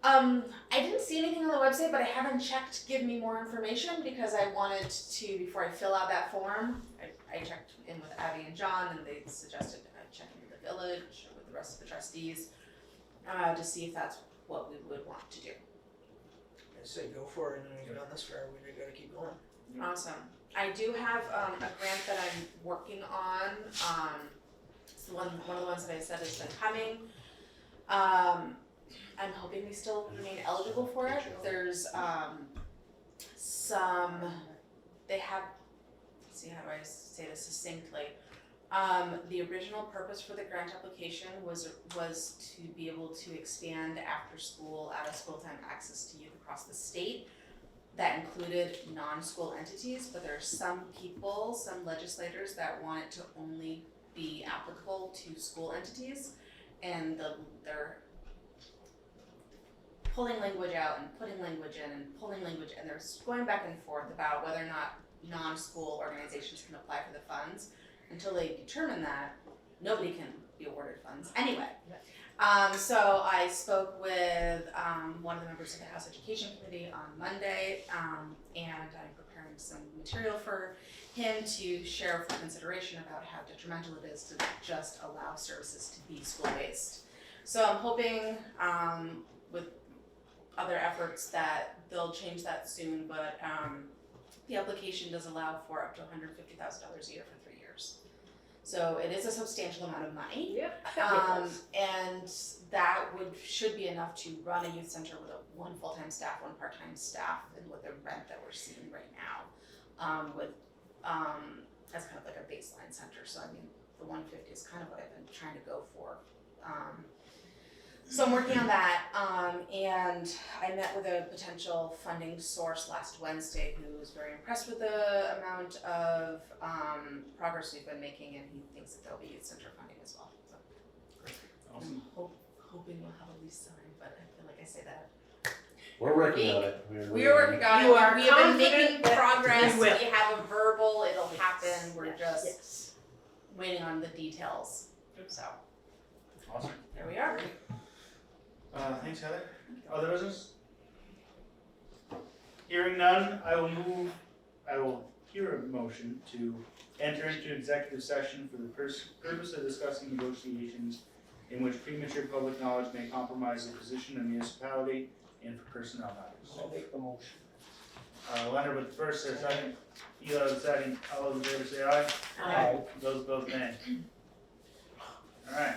K: I didn't see anything on the website, but I haven't checked give me more information because I wanted to, before I fill out that form, I checked in with Abby and John, and they suggested I check in with the village or with the rest of the trustees to see if that's what we would want to do.
I: I say go for it, and when you've done this far, we gotta keep going.
K: Awesome. I do have a grant that I'm working on. It's one of the ones that I said has been coming. I'm hoping we still remain eligible for it. There's they have, let's see, how do I say this succinctly? The original purpose for the grant application was to be able to expand after school, out of school time access to youth across the state. That included non-school entities, but there are some people, some legislators that want it to only be applicable to school entities, and they're pulling language out and putting language in and pulling language, and they're going back and forth about whether or not non-school organizations can apply for the funds. Until they determine that, nobody can be awarded funds anyway. So I spoke with one of the members of the House Education Committee on Monday, and I'm preparing some material for him to share for consideration about how detrimental it is to just allow services to be school-based. So I'm hoping with other efforts that they'll change that soon, but the application does allow for up to $150,000 a year for 3 years. So it is a substantial amount of money.
D: Yep.
K: And that should be enough to run a youth center with one full-time staff, one part-time staff, and with the rent that we're seeing right now, as kind of like a baseline center. So I mean, the 150 is kind of what I've been trying to go for. So I'm working on that, and I met with a potential funding source last Wednesday who was very impressed with the amount of progress we've been making, and he thinks that there'll be youth center funding as well. So
A: Awesome.
K: I'm hoping we'll have a lease signed, but I feel like I say that.
B: We're working on it.
K: We are working on it.
D: You are
K: We have been making
D: confident that
K: progress.
D: we will.
K: We have a verbal, it'll happen. We're just
D: Yes.
K: waiting on the details. So
A: Awesome.
K: there we are.
A: Thanks, Heather. Other business? Hearing none, I will hear a motion to enter into executive session for the purpose of discussing negotiations in which premature public knowledge may compromise the position of the municipality and for personnel matters.
L: I'll make the motion.
A: Leonard with the first, there's second, Eli with the second, all those in favor say aye.
L: Aye.
A: Those opposed, nay. Alright,